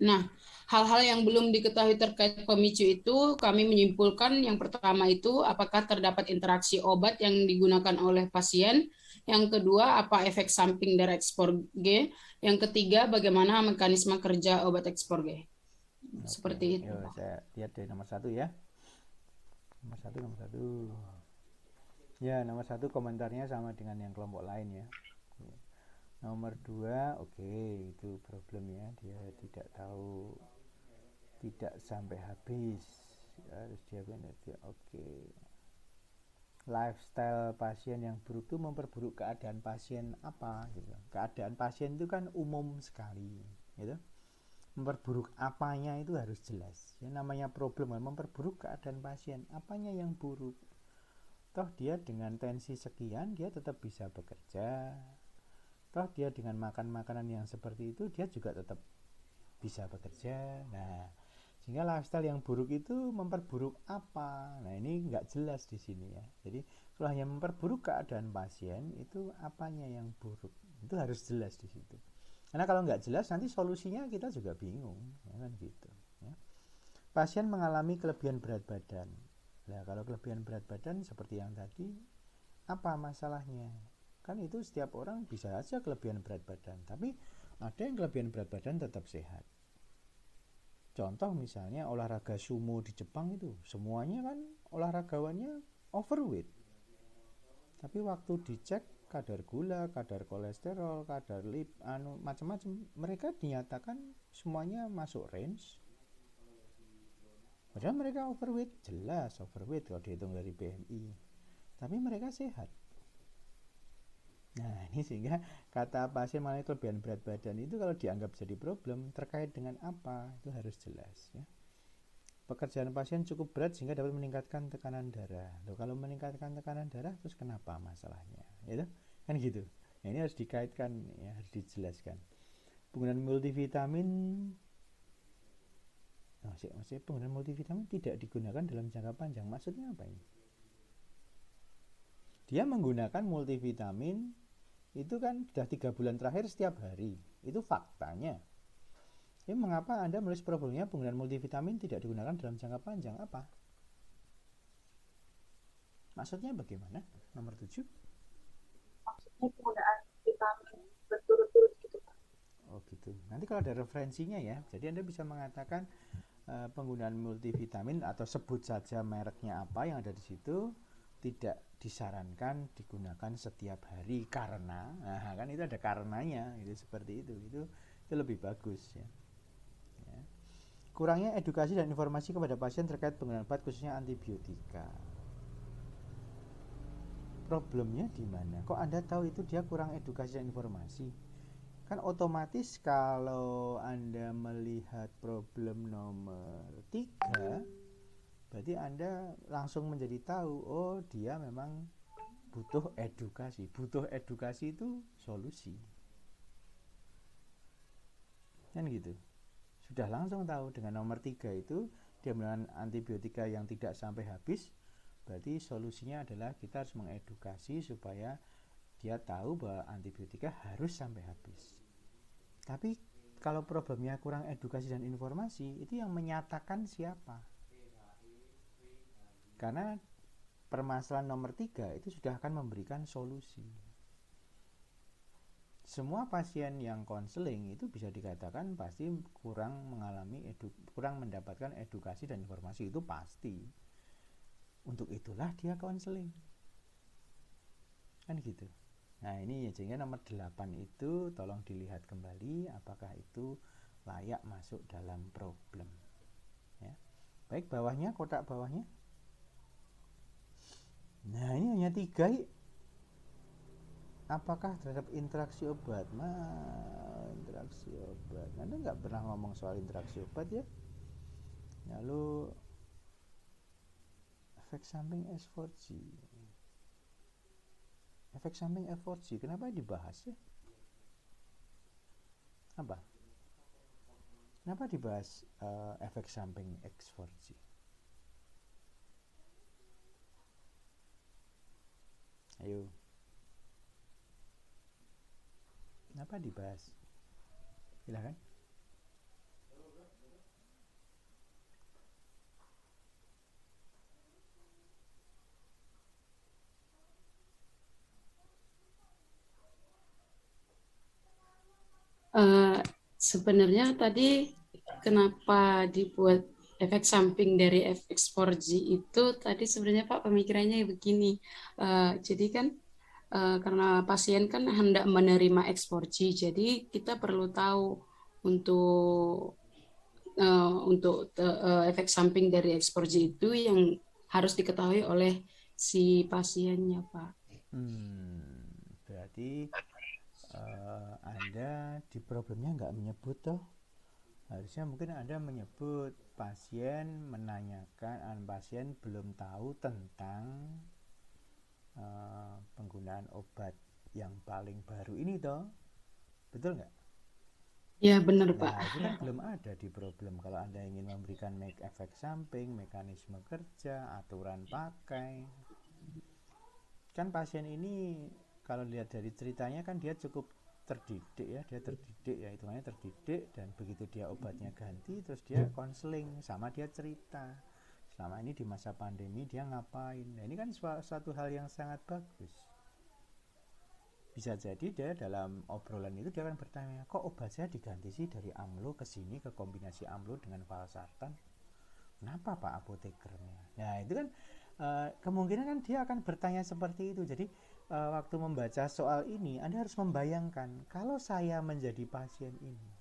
Speaker 8: Nah, hal-hal yang belum diketahui terkait pemicu itu kami menyimpulkan yang pertama itu apakah terdapat interaksi obat yang digunakan oleh pasien. Yang kedua, apa efek samping dari ekspor G. Yang ketiga, bagaimana mekanisme kerja obat ekspor G. Seperti itu.
Speaker 1: Yuk, saya lihat dari nomor 1 ya. Nomor satu. Ya, nomor 1 komentarnya sama dengan yang kelompok lain ya. Nomor 2, oke, itu problem ya, dia tidak tahu, tidak sampai habis, harus dia benar. Oke. Lifestyle pasien yang buruk itu memperburuk keadaan pasien apa gitu. Keadaan pasien itu kan umum sekali gitu. Memperburuk apanya itu harus jelas ya, namanya problem memperburuk keadaan pasien, apanya yang buruk. Toh dia dengan tensi sekian dia tetap bisa bekerja, toh dia dengan makan makanan yang seperti itu dia juga tetap bisa bekerja. Nah, sehingga lifestyle yang buruk itu memperburuk apa? Nah, ini nggak jelas di sini ya. Jadi kalau hanya memperburuk keadaan pasien, itu apanya yang buruk? Itu harus jelas di situ. Karena kalau nggak jelas nanti solusinya kita juga bingung, ya kan gitu. Ya. Pasien mengalami kelebihan berat badan. Nah, kalau kelebihan berat badan seperti yang tadi, apa masalahnya? Kan itu setiap orang bisa aja kelebihan berat badan, tapi ada yang kelebihan berat badan tetap sehat. Contoh misalnya olahraga sumo di Jepang itu, semuanya kan olahragawannya overweight. Tapi waktu dicek kadar gula, kadar kolesterol, kadar macam-macam, mereka dinyatakan semuanya masuk range. Padahal mereka overweight, jelas overweight kalau dihitung dari BMI. Tapi mereka sehat. Nah, ini sehingga kata pasien mengalami kelebihan berat badan itu kalau dianggap jadi problem terkait dengan apa, itu harus jelas ya. Pekerjaan pasien cukup berat sehingga dapat meningkatkan tekanan darah. Loh, kalau meningkatkan tekanan darah terus kenapa masalahnya? Itu kan gitu. Nah, ini harus dikaitkan ya, harus dijelaskan. Penggunaan multivitamin maksudnya penggunaan multivitamin tidak digunakan dalam jangka panjang. Maksudnya apa ini? Dia menggunakan multivitamin itu kan sudah 3 bulan terakhir setiap hari. Itu faktanya. Jadi mengapa Anda menulis problemnya penggunaan multivitamin tidak digunakan dalam jangka panjang? Apa? Maksudnya bagaimana? Nomor 7.
Speaker 5: Maksudnya penggunaan vitamin berturut-turut gitu Pak.
Speaker 1: Oh gitu. Nanti kalau ada referensinya ya, jadi Anda bisa mengatakan penggunaan multivitamin atau sebut saja mereknya apa yang ada di situ tidak disarankan digunakan setiap hari karena, nah kan itu ada karenanya, itu seperti itu lebih bagus ya. Kurangnya edukasi dan informasi kepada pasien terkait penggunaan obat khususnya antibiotika. Problemnya di mana? Kok Anda tahu itu dia kurang edukasi dan informasi? Kan otomatis kalau Anda melihat problem nomor 3, berarti Anda langsung menjadi tahu, oh dia memang butuh edukasi. Butuh edukasi itu solusi. Kan gitu. Sudah langsung tahu dengan nomor 3 itu dia menggunakan antibiotika yang tidak sampai habis, berarti solusinya adalah kita harus mengedukasi supaya dia tahu bahwa antibiotika harus sampai habis. Tapi kalau problemnya kurang edukasi dan informasi, itu yang menyatakan siapa? Karena permasalahan nomor 3 itu sudah akan memberikan solusi. Semua pasien yang konseling itu bisa dikatakan pasti kurang mendapatkan edukasi dan informasi, itu pasti. Untuk itulah dia konseling. kan gitu. Nah ini sehingga nomor 8 itu tolong dilihat kembali apakah itu layak masuk dalam problem ya. Baik, bawahnya, kotak bawahnya. Nah ini hanya 3. Apakah terhadap interaksi obat? Interaksi obat. Anda nggak pernah ngomong soal interaksi obat ya. Lalu efek samping S4G. Efek samping F4G, kenapa dibahas ya? Apa? Kenapa dibahas efek samping X4G? Ayo. Kenapa dibahas? Silakan.
Speaker 8: Sebenarnya tadi kenapa dibuat efek samping dari FX4G itu tadi sebenarnya Pak pemikirannya begini. Jadi kan karena pasien kan hendak menerima X4G, jadi kita perlu tahu untuk efek samping dari X4G itu yang harus diketahui oleh si pasiennya Pak.
Speaker 1: Berarti Anda di problemnya nggak menyebut toh. Harusnya mungkin Anda menyebut pasien menanyakan, pasien belum tahu tentang penggunaan obat yang paling baru ini toh. Betul nggak?
Speaker 8: Ya benar Pak.
Speaker 1: Nah itu kan belum ada di problem. Kalau Anda ingin memberikan efek samping, mekanisme kerja, aturan pakai, kan pasien ini kalau lihat dari ceritanya kan dia cukup terdidik ya, hitungannya terdidik, dan begitu dia obatnya ganti terus dia konseling sama dia cerita selama ini di masa pandemi dia ngapain. Nah ini kan suatu hal yang sangat bagus. Bisa jadi dia dalam obrolan itu dia akan bertanya, kok obat saya diganti sih dari amlo ke sini ke kombinasi amlo dengan valsartan, kenapa Pak apotekernya? Nah itu kan kemungkinan kan dia akan bertanya seperti itu. Jadi waktu membaca soal ini Anda harus membayangkan, kalau saya menjadi pasien ini,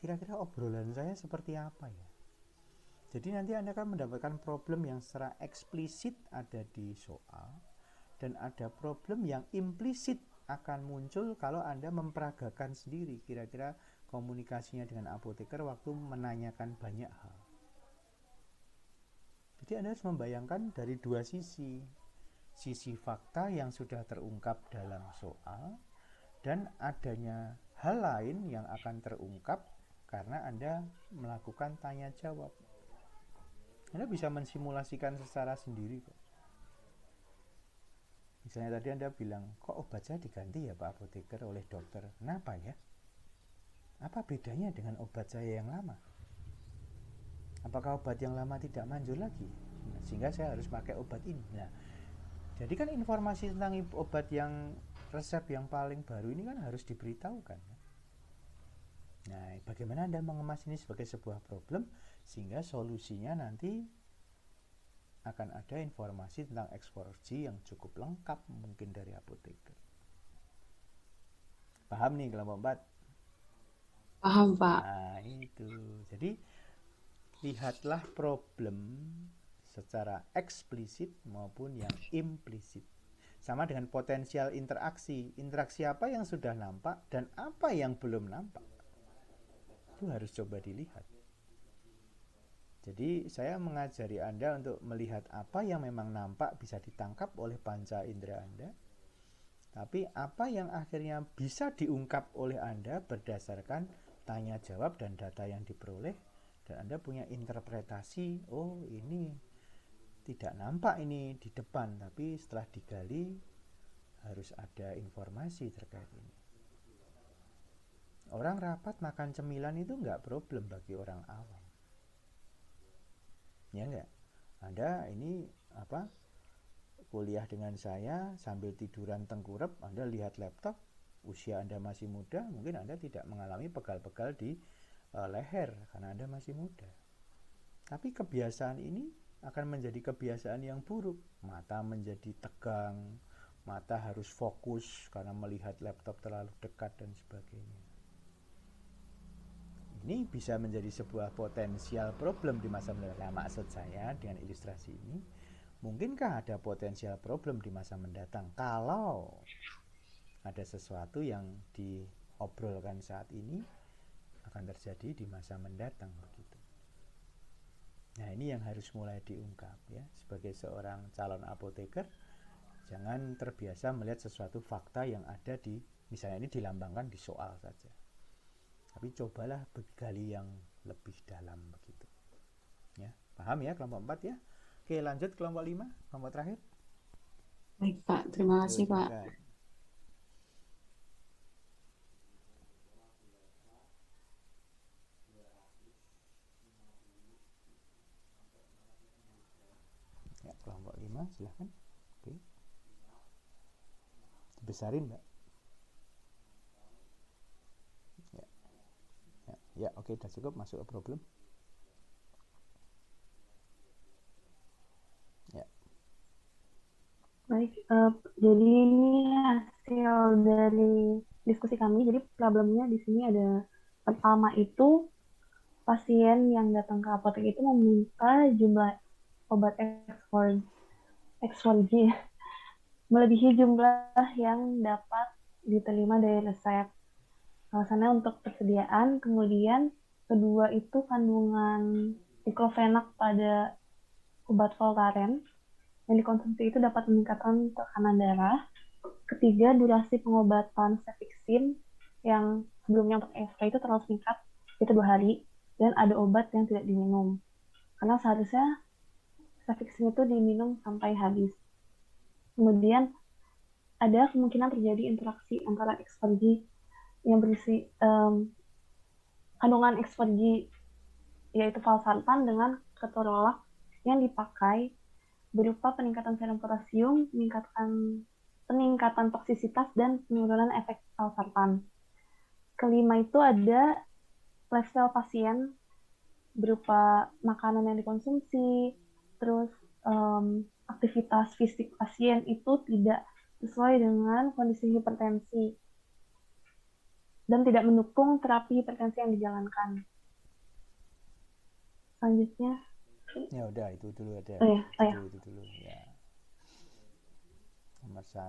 Speaker 1: kira-kira obrolan saya seperti apa ya. Jadi nanti Anda akan mendapatkan problem yang secara eksplisit ada di soal, dan ada problem yang implisit akan muncul kalau Anda memperagakan sendiri kira-kira komunikasinya dengan apoteker waktu menanyakan banyak hal. Jadi Anda harus membayangkan dari dua sisi fakta yang sudah terungkap dalam soal dan adanya hal lain yang akan terungkap karena Anda melakukan tanya jawab. Anda bisa mensimulasikan secara sendiri kok. Misalnya tadi Anda bilang, kok obat saya diganti ya Pak apoteker oleh dokter, kenapa ya? Apa bedanya dengan obat saya yang lama? Apakah obat yang lama tidak manjur lagi? Sehingga saya harus pakai obat ini. Nah, jadi kan informasi tentang obat yang resep yang paling baru ini kan harus diberitahukan. Nah, bagaimana Anda mengemas ini sebagai sebuah problem sehingga solusinya nanti akan ada informasi tentang X4G yang cukup lengkap mungkin dari apoteker. Paham nih kelompok 4?
Speaker 8: Paham Pak.
Speaker 1: Nah itu, jadi lihatlah problem secara eksplisit maupun yang implisit. Sama dengan potensial interaksi. Interaksi apa yang sudah nampak dan apa yang belum nampak. Itu harus coba dilihat. Jadi saya mengajari Anda untuk melihat apa yang memang nampak bisa ditangkap oleh panca indera Anda. Tapi apa yang akhirnya bisa diungkap oleh Anda berdasarkan tanya jawab dan data yang diperoleh. Dan Anda punya interpretasi, oh ini tidak nampak ini di depan, tapi setelah digali harus ada informasi terkait ini. Orang rapat makan cemilan itu nggak problem bagi orang awam. Ya enggak? Anda ini kuliah dengan saya sambil tiduran tengkurap, Anda lihat laptop, usia Anda masih muda, mungkin Anda tidak mengalami pegal-pegal di leher karena Anda masih muda. Tapi kebiasaan ini akan menjadi kebiasaan yang buruk. Mata menjadi tegang, mata harus fokus karena melihat laptop terlalu dekat dan sebagainya. Ini bisa menjadi sebuah potensial problem di masa mendatang. Nah, maksud saya dengan ilustrasi ini, mungkinkah ada potensial problem di masa mendatang kalau ada sesuatu yang diobrolkan saat ini akan terjadi di masa mendatang begitu. Nah, ini yang harus mulai diungkap ya. Sebagai seorang calon apoteker, jangan terbiasa melihat sesuatu fakta yang ada di, misalnya ini dilambangkan di soal saja. Tapi cobalah begali yang lebih dalam begitu. Ya, paham ya kelompok 4 ya? Oke, lanjut kelompok 5, kelompok terakhir.
Speaker 8: Baik, Pak. Terima kasih, Pak.
Speaker 1: Ya, kelompok 5, silahkan. Oke. Besarin, Mbak. Ya, oke, udah cukup, masuk ke problem. Ya.
Speaker 2: Baik, jadi ini hasil dari diskusi kami. Jadi problemnya di sini ada, pertama itu pasien yang datang ke apotek itu meminta jumlah obat X4G melebihi jumlah yang dapat diterima dari resep. Alasannya untuk persediaan, kemudian kedua itu kandungan diclofenac pada obat Voltaren yang dikonsumsi itu dapat meningkatkan tekanan darah. Ketiga, durasi pengobatan cefixime yang sebelumnya untuk ESK itu terlalu singkat, itu 2 hari, dan ada obat yang tidak diminum. Karena seharusnya cefixime itu diminum sampai habis. Kemudian ada kemungkinan terjadi interaksi antara X4G yang berisi kandungan X4G yaitu valsartan dengan ketorolak yang dipakai berupa peningkatan serum potasium, peningkatan toksisitas dan penurunan efek valsartan. Kelima itu ada lifestyle pasien berupa makanan yang dikonsumsi, terus aktivitas fisik pasien itu tidak sesuai dengan kondisi hipertensi dan tidak mendukung terapi hipertensi yang dijalankan. Selanjutnya.
Speaker 1: Ya udah, itu dulu ada. Itu dulu ya. Nomor 1,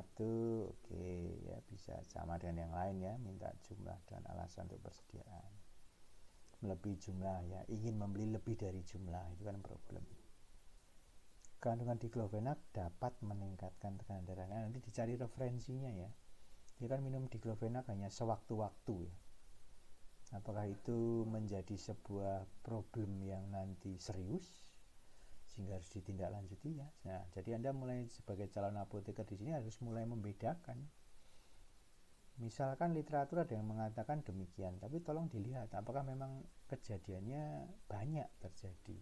Speaker 1: oke, ya bisa sama dengan yang lain ya, minta jumlah dan alasan untuk persediaan. Melebihi jumlah ya, ingin membeli lebih dari jumlah, itu kan problem. Kandungan diclofenac dapat meningkatkan tekanan darah. Nah, nanti dicari referensinya ya. Dia kan minum diclofenac hanya sewaktu-waktu ya. Apakah itu menjadi sebuah problem yang nanti serius sehingga harus ditindaklanjuti ya. Nah, jadi Anda mulai sebagai calon apoteker di sini harus mulai membedakan. Misalkan literatur ada yang mengatakan demikian, tapi tolong dilihat apakah memang kejadiannya banyak terjadi.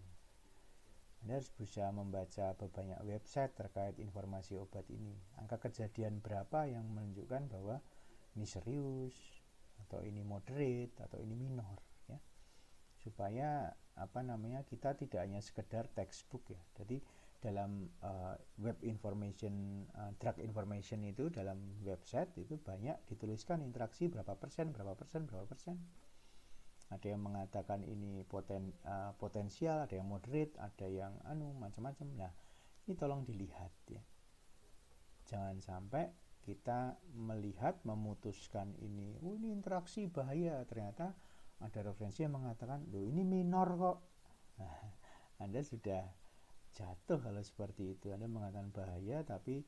Speaker 1: Anda harus berusaha membaca banyak website terkait informasi obat ini. Angka kejadian berapa yang menunjukkan bahwa ini serius, atau ini moderate, atau ini minor, ya. Supaya kita tidak hanya sekedar textbook ya. Jadi dalam web information, drug information itu dalam website itu banyak dituliskan interaksi berapa persen. Ada yang mengatakan ini potensial, ada yang moderate, ada yang macam-macam. Nah, ini tolong dilihat ya. Jangan sampai kita melihat, memutuskan ini interaksi bahaya, ternyata ada referensi yang mengatakan, loh ini minor kok. Nah, Anda sudah jatuh kalau seperti itu. Anda mengatakan bahaya, tapi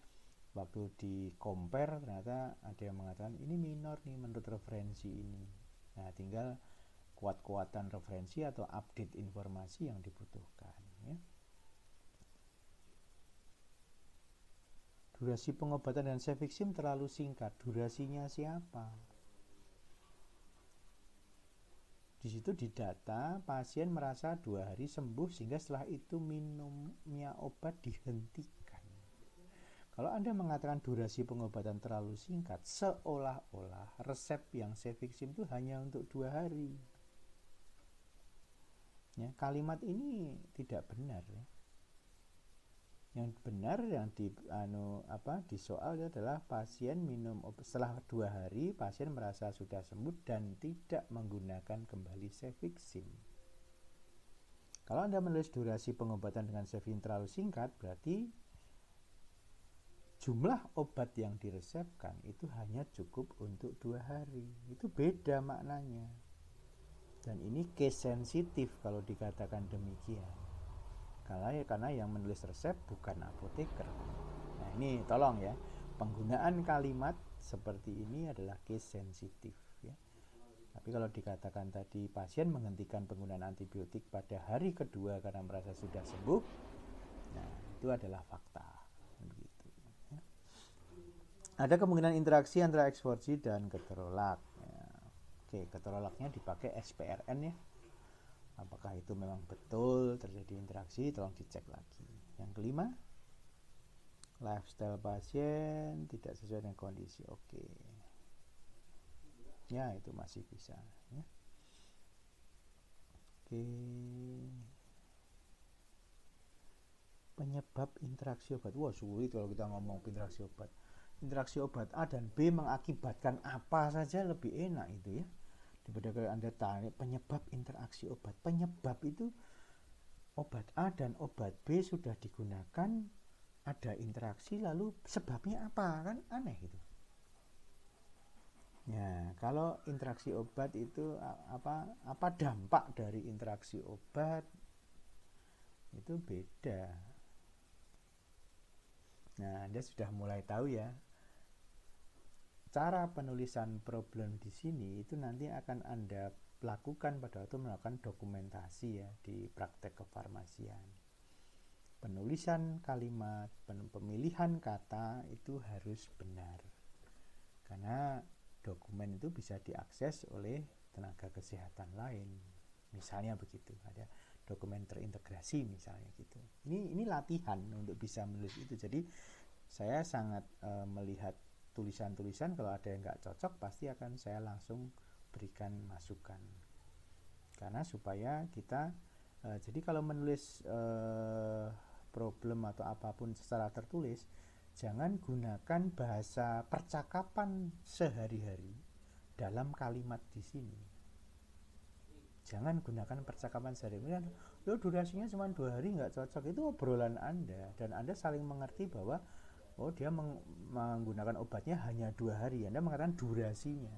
Speaker 1: waktu di compare ternyata ada yang mengatakan ini minor nih menurut referensi ini. Nah, tinggal kuat-kuatan referensi atau update informasi yang dibutuhkan ya. Durasi pengobatan dan cefixime terlalu singkat. Durasinya siapa? Di situ didata pasien merasa 2 hari sembuh sehingga setelah itu minumnya obat dihentikan. Kalau Anda mengatakan durasi pengobatan terlalu singkat, seolah-olah resep yang cefixime itu hanya untuk 2 hari. Ya, kalimat ini tidak benar ya. Yang benar yang di soal adalah pasien minum setelah 2 hari pasien merasa sudah sembuh dan tidak menggunakan kembali Cefixime. Kalau Anda menulis durasi pengobatan dengan Cefixime terlalu singkat, berarti jumlah obat yang diresepkan itu hanya cukup untuk 2 hari. Itu beda maknanya. Dan ini case sensitif kalau dikatakan demikian. Karena yang menulis resep bukan apoteker. Nah ini tolong ya, penggunaan kalimat seperti ini adalah case sensitif ya. Tapi kalau dikatakan tadi pasien menghentikan penggunaan antibiotik pada hari kedua karena merasa sudah sembuh, nah itu adalah fakta. Begitu, ya. Ada kemungkinan interaksi antara eksforsi dan keterolak. Ya. Oke, keterolaknya dipakai SPRN ya. Apakah itu memang betul terjadi interaksi? Tolong dicek lagi. Yang kelima, lifestyle pasien tidak sesuai dengan kondisi. Oke. Ya, itu masih bisa. Ya. Oke. Penyebab interaksi obat. Wah, sulit kalau kita ngomong interaksi obat. Interaksi obat A dan B mengakibatkan apa saja lebih enak itu ya. Daripada kalau Anda tanya penyebab interaksi obat. Penyebab itu obat A dan obat B sudah digunakan, ada interaksi, lalu sebabnya apa? Kan aneh gitu. Ya, kalau interaksi obat itu apa dampak dari interaksi obat itu beda. Nah, Anda sudah mulai tahu ya. Cara penulisan problem di sini itu nanti akan Anda lakukan pada waktu melakukan dokumentasi ya di praktek kefarmasian. Penulisan kalimat, pemilihan kata itu harus benar. Karena dokumen itu bisa diakses oleh tenaga kesehatan lain. Misalnya begitu, ada dokumen terintegrasi misalnya gitu. Ini latihan untuk bisa menulis itu. Jadi saya sangat melihat tulisan-tulisan, kalau ada yang nggak cocok pasti akan saya langsung berikan masukan, karena supaya kita jadi kalau menulis problem atau apapun secara tertulis, jangan gunakan bahasa percakapan sehari-hari dalam kalimat di sini. Jangan gunakan percakapan sehari-hari. Lo durasinya cuma 2 hari nggak cocok, itu obrolan Anda, dan Anda saling mengerti bahwa dia menggunakan obatnya hanya 2 hari. Anda mengatakan durasinya.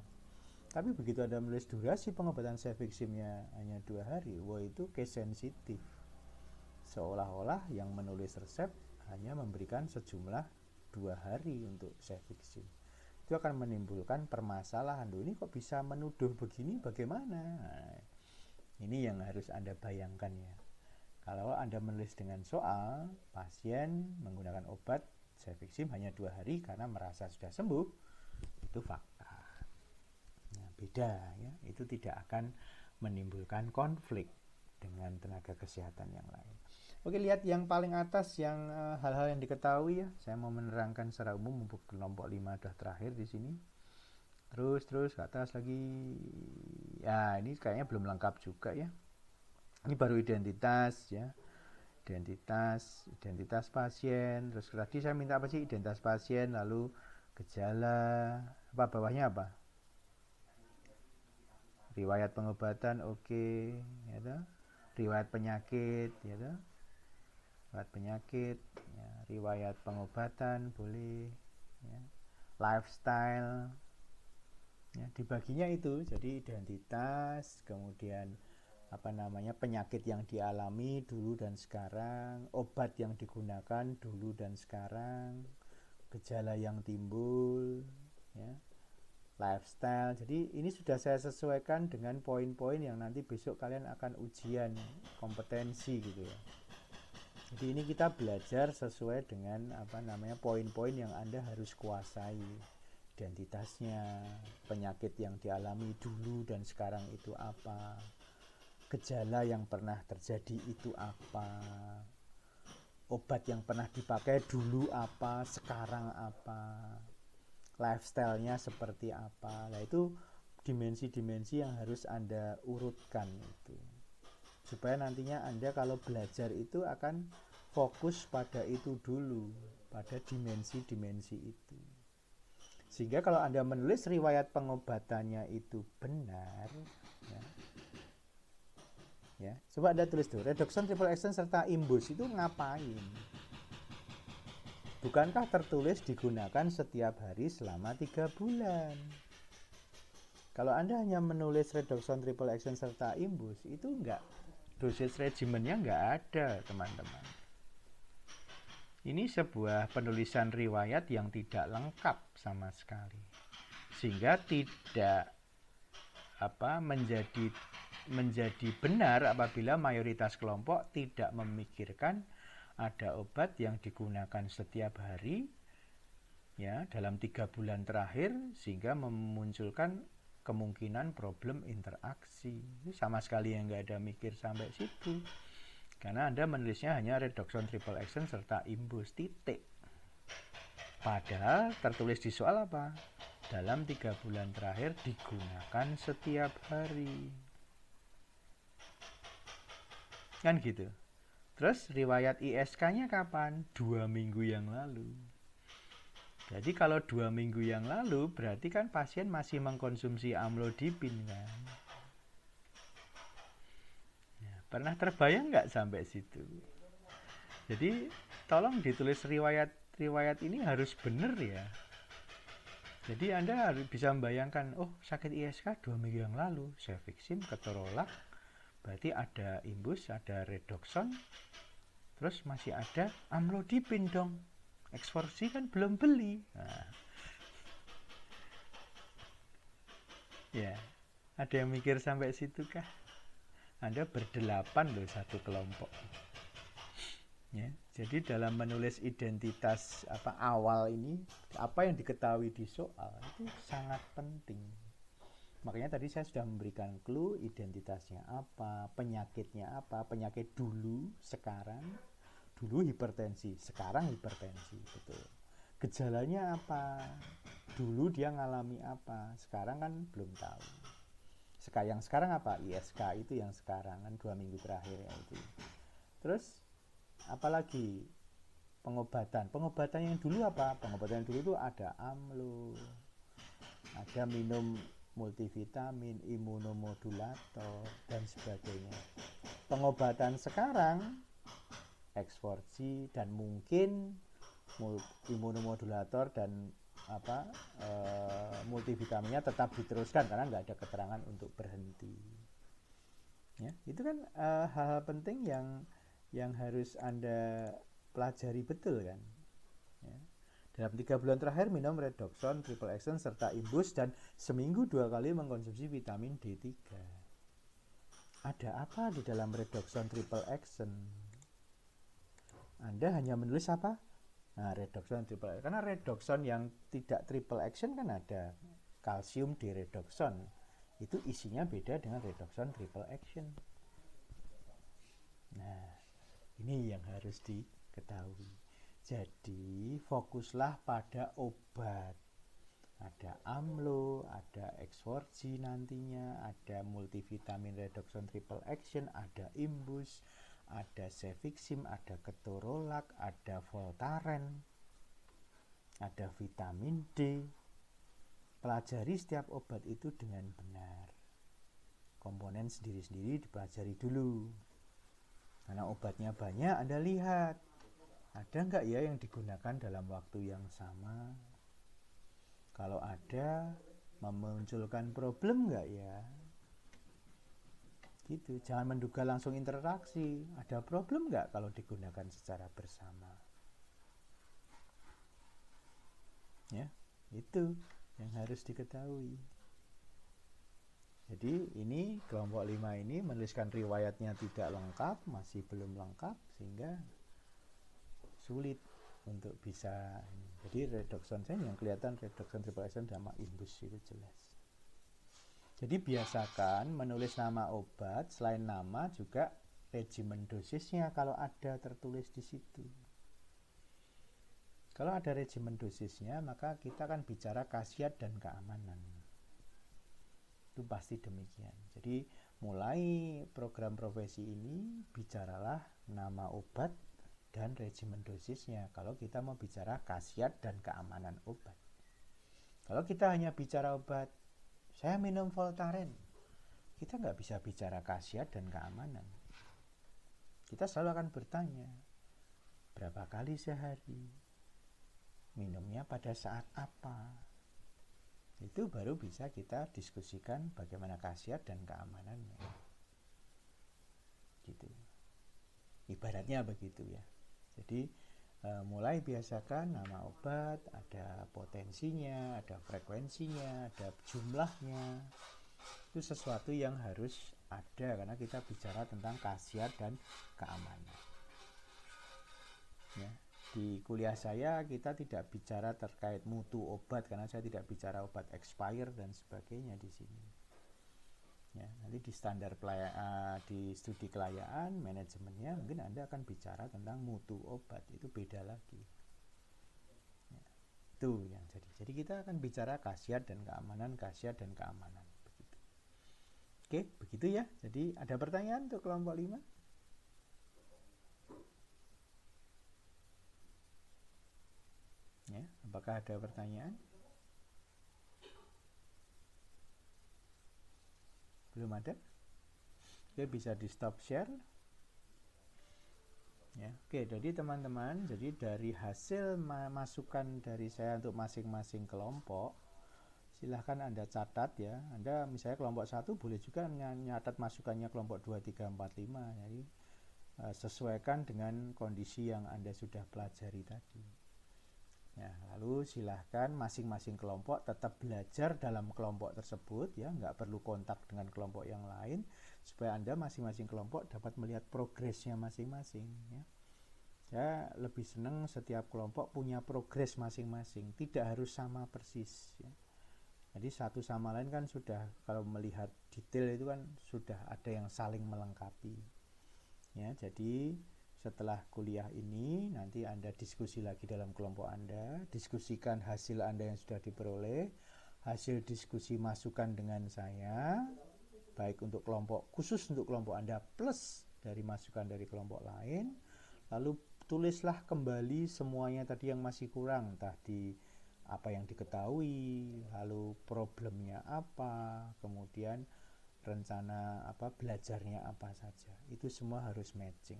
Speaker 1: Tapi begitu Anda menulis durasi pengobatan Cefixime-nya hanya 2 hari, itu case sensitif. Seolah-olah yang menulis resep hanya memberikan sejumlah 2 hari untuk Cefixime. Itu akan menimbulkan permasalahan. Ini kok bisa menuduh begini, bagaimana? Nah, ini yang harus Anda bayangkan ya. Kalau Anda menulis dengan soal, pasien menggunakan obat Cefixime hanya 2 hari karena merasa sudah sembuh, itu fakta. Nah, beda ya, itu tidak akan menimbulkan konflik dengan tenaga kesehatan yang lain. Oke, lihat yang paling atas yang hal-hal yang diketahui ya. Saya mau menerangkan secara umum untuk kelompok 5 sudah terakhir di sini. Terus ke atas lagi. Ya, ini kayaknya belum lengkap juga ya. Ini baru identitas ya. Identitas pasien. Terus tadi saya minta apa sih? Identitas pasien, lalu gejala, bawahnya apa? Riwayat pengobatan, oke, ya toh. Riwayat penyakit, ya toh. Riwayat penyakit, ya. Riwayat pengobatan boleh, ya. Lifestyle, ya, dibaginya itu. Jadi identitas, kemudian penyakit yang dialami dulu dan sekarang, obat yang digunakan dulu dan sekarang, gejala yang timbul ya, lifestyle. Jadi ini sudah saya sesuaikan dengan poin-poin yang nanti besok kalian akan ujian kompetensi gitu ya. Jadi ini kita belajar sesuai dengan poin-poin yang Anda harus kuasai. Identitasnya, penyakit yang dialami dulu dan sekarang itu apa, gejala yang pernah terjadi itu apa, obat yang pernah dipakai dulu apa, sekarang apa, lifestyle-nya seperti apa. Nah, itu dimensi-dimensi yang harus Anda urutkan itu, supaya nantinya Anda kalau belajar itu akan fokus pada itu dulu, pada dimensi-dimensi itu. Sehingga kalau Anda menulis riwayat pengobatannya itu benar, ya, coba Anda tulis tuh, redoxon, triple action serta imbus itu ngapain? Bukankah tertulis digunakan setiap hari selama 3 bulan? Kalau Anda hanya menulis redoxon, triple action serta imbus, itu enggak, dosis regimennya enggak ada, teman-teman. Ini sebuah penulisan riwayat yang tidak lengkap sama sekali, sehingga tidak menjadi benar apabila mayoritas kelompok tidak memikirkan ada obat yang digunakan setiap hari, ya, dalam 3 bulan terakhir, sehingga memunculkan kemungkinan problem interaksi. Ini sama sekali yang nggak ada mikir sampai situ, karena Anda menulisnya hanya redoxon, triple action serta imbus, titik. Padahal tertulis di soal apa? Dalam 3 bulan terakhir digunakan setiap hari, kan gitu. Terus riwayat ISK-nya kapan? 2 minggu yang lalu. Jadi kalau 2 minggu yang lalu berarti kan pasien masih mengkonsumsi amlodipin kan. Ya, pernah terbayang nggak sampai situ? Jadi tolong ditulis riwayat ini harus benar ya. Jadi Anda harus bisa membayangkan, oh sakit ISK 2 minggu yang lalu, cefixim, ketorolak, berarti ada imbus, ada redoxon, terus masih ada amlodipin dong. Eksforsi kan belum beli. Nah. Ya, ada yang mikir sampai situ kah? Anda berdelapan loh satu kelompok. Ya, jadi dalam menulis identitas awal ini, apa yang diketahui di soal itu sangat penting. Makanya tadi saya sudah memberikan clue identitasnya apa, penyakitnya apa, penyakit dulu, sekarang. Dulu hipertensi, sekarang hipertensi, betul. Gejalanya apa? Dulu dia ngalami apa? Sekarang kan belum tahu. Yang sekarang apa? ISK itu yang sekarang kan 2 minggu terakhir ya itu. Terus apalagi pengobatan? Pengobatan yang dulu apa? Pengobatan yang dulu itu ada amlo, ada minum multivitamin, imunomodulator dan sebagainya. Pengobatan sekarang eksforsi dan mungkin imunomodulator dan multivitaminnya tetap diteruskan karena nggak ada keterangan untuk berhenti. Ya, itu kan hal-hal penting yang harus Anda pelajari betul kan. Ya. Dalam 3 bulan terakhir minum redoxon, triple action serta imbus dan seminggu 2 kali mengkonsumsi vitamin D3. Ada apa di dalam redoxon, triple action? Anda hanya menulis apa? Nah, redoxon, triple action. Karena redoxon yang tidak triple action kan ada kalsium di redoxon. Itu isinya beda dengan redoxon triple action. Nah, ini yang harus diketahui. Jadi, fokuslah pada obat. Ada amlo, ada eksforsi nantinya, ada multivitamin redoxon triple action, ada imbus, ada cefixim, ada ketorolak, ada voltaren, ada vitamin D. Pelajari setiap obat itu dengan benar. Komponen sendiri-sendiri dipelajari dulu. Karena obatnya banyak, Anda lihat ada nggak ya yang digunakan dalam waktu yang sama. Kalau ada, memunculkan problem nggak ya? Gitu, jangan menduga langsung interaksi. Ada problem nggak kalau digunakan secara bersama? Ya, itu yang harus diketahui. Jadi ini kelompok 5 ini menuliskan riwayatnya tidak lengkap, masih belum lengkap, sehingga sulit untuk bisa. Jadi redoxon saya yang kelihatan redoxon triple action sama imbus itu jelas. Jadi biasakan menulis nama obat, selain nama juga regimen dosisnya kalau ada tertulis di situ. Kalau ada regimen dosisnya, maka kita akan bicara khasiat dan keamanan. Itu pasti demikian. Jadi mulai program profesi ini bicaralah nama obat, dan regimen dosisnya kalau kita mau bicara khasiat dan keamanan obat. Kalau kita hanya bicara obat, saya minum Voltaren, kita nggak bisa bicara khasiat dan keamanan. Kita selalu akan bertanya, berapa kali sehari, minumnya pada saat apa. Itu baru bisa kita diskusikan bagaimana khasiat dan keamanannya. Gitu. Ibaratnya begitu ya. Jadi mulai biasakan nama obat, ada potensinya, ada frekuensinya, ada jumlahnya. Itu sesuatu yang harus ada karena kita bicara tentang khasiat dan keamanan. Ya. Di kuliah saya kita tidak bicara terkait mutu obat karena saya tidak bicara obat expire dan sebagainya di sini. Ya, nanti di standar di studi kelayaan manajemennya mungkin Anda akan bicara tentang mutu obat, itu beda lagi. Ya, itu yang jadi kita akan bicara khasiat dan keamanan, khasiat dan keamanan begitu. Oke, begitu ya. Jadi ada pertanyaan untuk kelompok 5? Ya, apakah ada pertanyaan? Belum ada? Oke, bisa di stop share. Ya, oke, jadi teman-teman, jadi dari hasil masukan dari saya untuk masing-masing kelompok, silahkan Anda catat ya. Anda misalnya kelompok 1 boleh juga nyatat masukannya kelompok 2, 3, 4, 5. Jadi sesuaikan dengan kondisi yang Anda sudah pelajari tadi. Ya, lalu silahkan masing-masing kelompok tetap belajar dalam kelompok tersebut ya, nggak perlu kontak dengan kelompok yang lain supaya Anda masing-masing kelompok dapat melihat progresnya masing-masing ya. Saya lebih senang setiap kelompok punya progres masing-masing, tidak harus sama persis ya. Jadi satu sama lain kan sudah, kalau melihat detail itu kan sudah ada yang saling melengkapi ya. Jadi setelah kuliah ini nanti Anda diskusi lagi dalam kelompok Anda, diskusikan hasil Anda yang sudah diperoleh, hasil diskusi masukan dengan saya, baik untuk kelompok khusus untuk kelompok Anda plus dari masukan dari kelompok lain. Lalu tulislah kembali semuanya tadi yang masih kurang, tadi apa yang diketahui, lalu problemnya apa, kemudian rencana apa, belajarnya apa saja. Itu semua harus matching.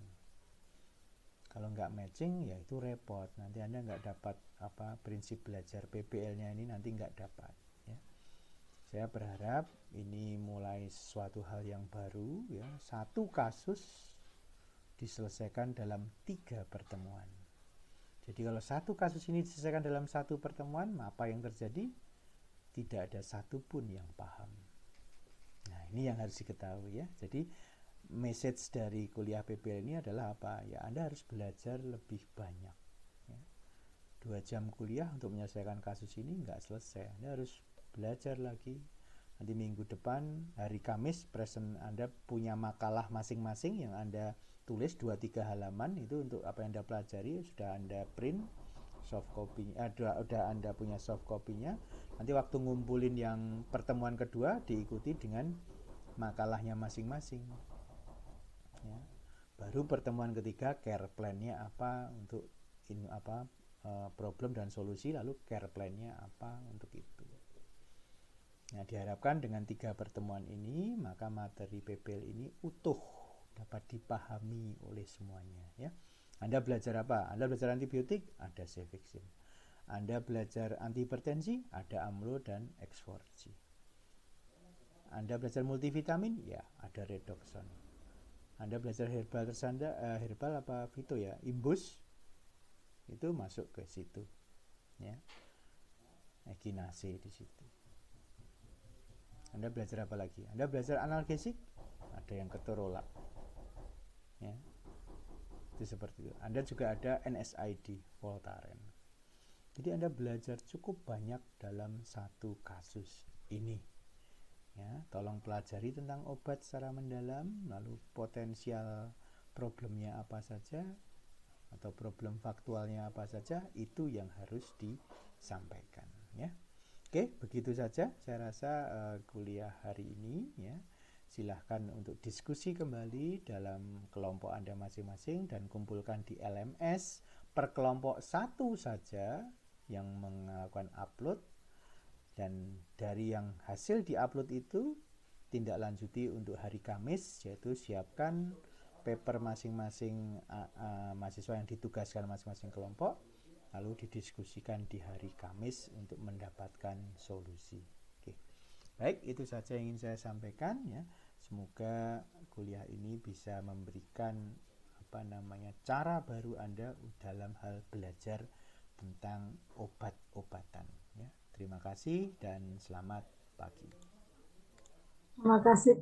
Speaker 1: Kalau nggak matching ya itu repot, nanti Anda nggak dapat apa, prinsip belajar PBL-nya ini nanti nggak dapat ya. Saya berharap ini mulai sesuatu hal yang baru ya. Satu kasus diselesaikan dalam 3 pertemuan. Jadi kalau satu kasus ini diselesaikan dalam 1 pertemuan, apa yang terjadi? Tidak ada satupun yang paham. Nah, ini yang harus diketahui ya. Jadi message dari kuliah PBL ini adalah apa? Ya, Anda harus belajar lebih banyak ya. 2 jam kuliah untuk menyelesaikan kasus ini nggak selesai. Anda harus belajar lagi. Nanti minggu depan hari Kamis present Anda punya makalah masing-masing yang Anda tulis 2-3 halaman, itu untuk apa yang Anda pelajari sudah Anda print soft copy-nya, udah Anda punya soft copy-nya. Nanti waktu ngumpulin yang pertemuan kedua diikuti dengan makalahnya masing-masing. Ya. Baru pertemuan ketiga care plan-nya apa untuk ini apa problem dan solusi, lalu care plan-nya apa untuk itu. Nah, diharapkan dengan 3 pertemuan ini maka materi PBL ini utuh dapat dipahami oleh semuanya ya. Anda belajar apa? Anda belajar antibiotik, ada cefixime. Anda belajar antihipertensi, ada amlo dan X4G. Anda belajar multivitamin, ya ada redoxon. Anda belajar herbal herbal apa fito ya, imbus, itu masuk ke situ ya. Echinacea di situ. Anda belajar apa lagi? Anda belajar analgesik, ada yang ketorolak ya. Itu seperti itu. Anda juga ada NSAID, Voltaren. Jadi Anda belajar cukup banyak dalam satu kasus ini ya. Tolong pelajari tentang obat secara mendalam, lalu potensial problemnya apa saja atau problem faktualnya apa saja, itu yang harus disampaikan ya. Oke, begitu saja saya rasa kuliah hari ini ya. silahkan untuk diskusi kembali dalam kelompok Anda masing-masing dan kumpulkan di LMS per kelompok satu saja yang melakukan upload, dan dari yang hasil diupload itu tindak lanjuti untuk hari Kamis, yaitu siapkan paper masing-masing mahasiswa yang ditugaskan masing-masing kelompok, lalu didiskusikan di hari Kamis untuk mendapatkan solusi. Oke. Baik, itu saja yang ingin saya sampaikan ya. Semoga kuliah ini bisa memberikan cara baru Anda dalam hal belajar tentang obat-obatan ya. Terima kasih dan selamat pagi.
Speaker 9: Terima kasih.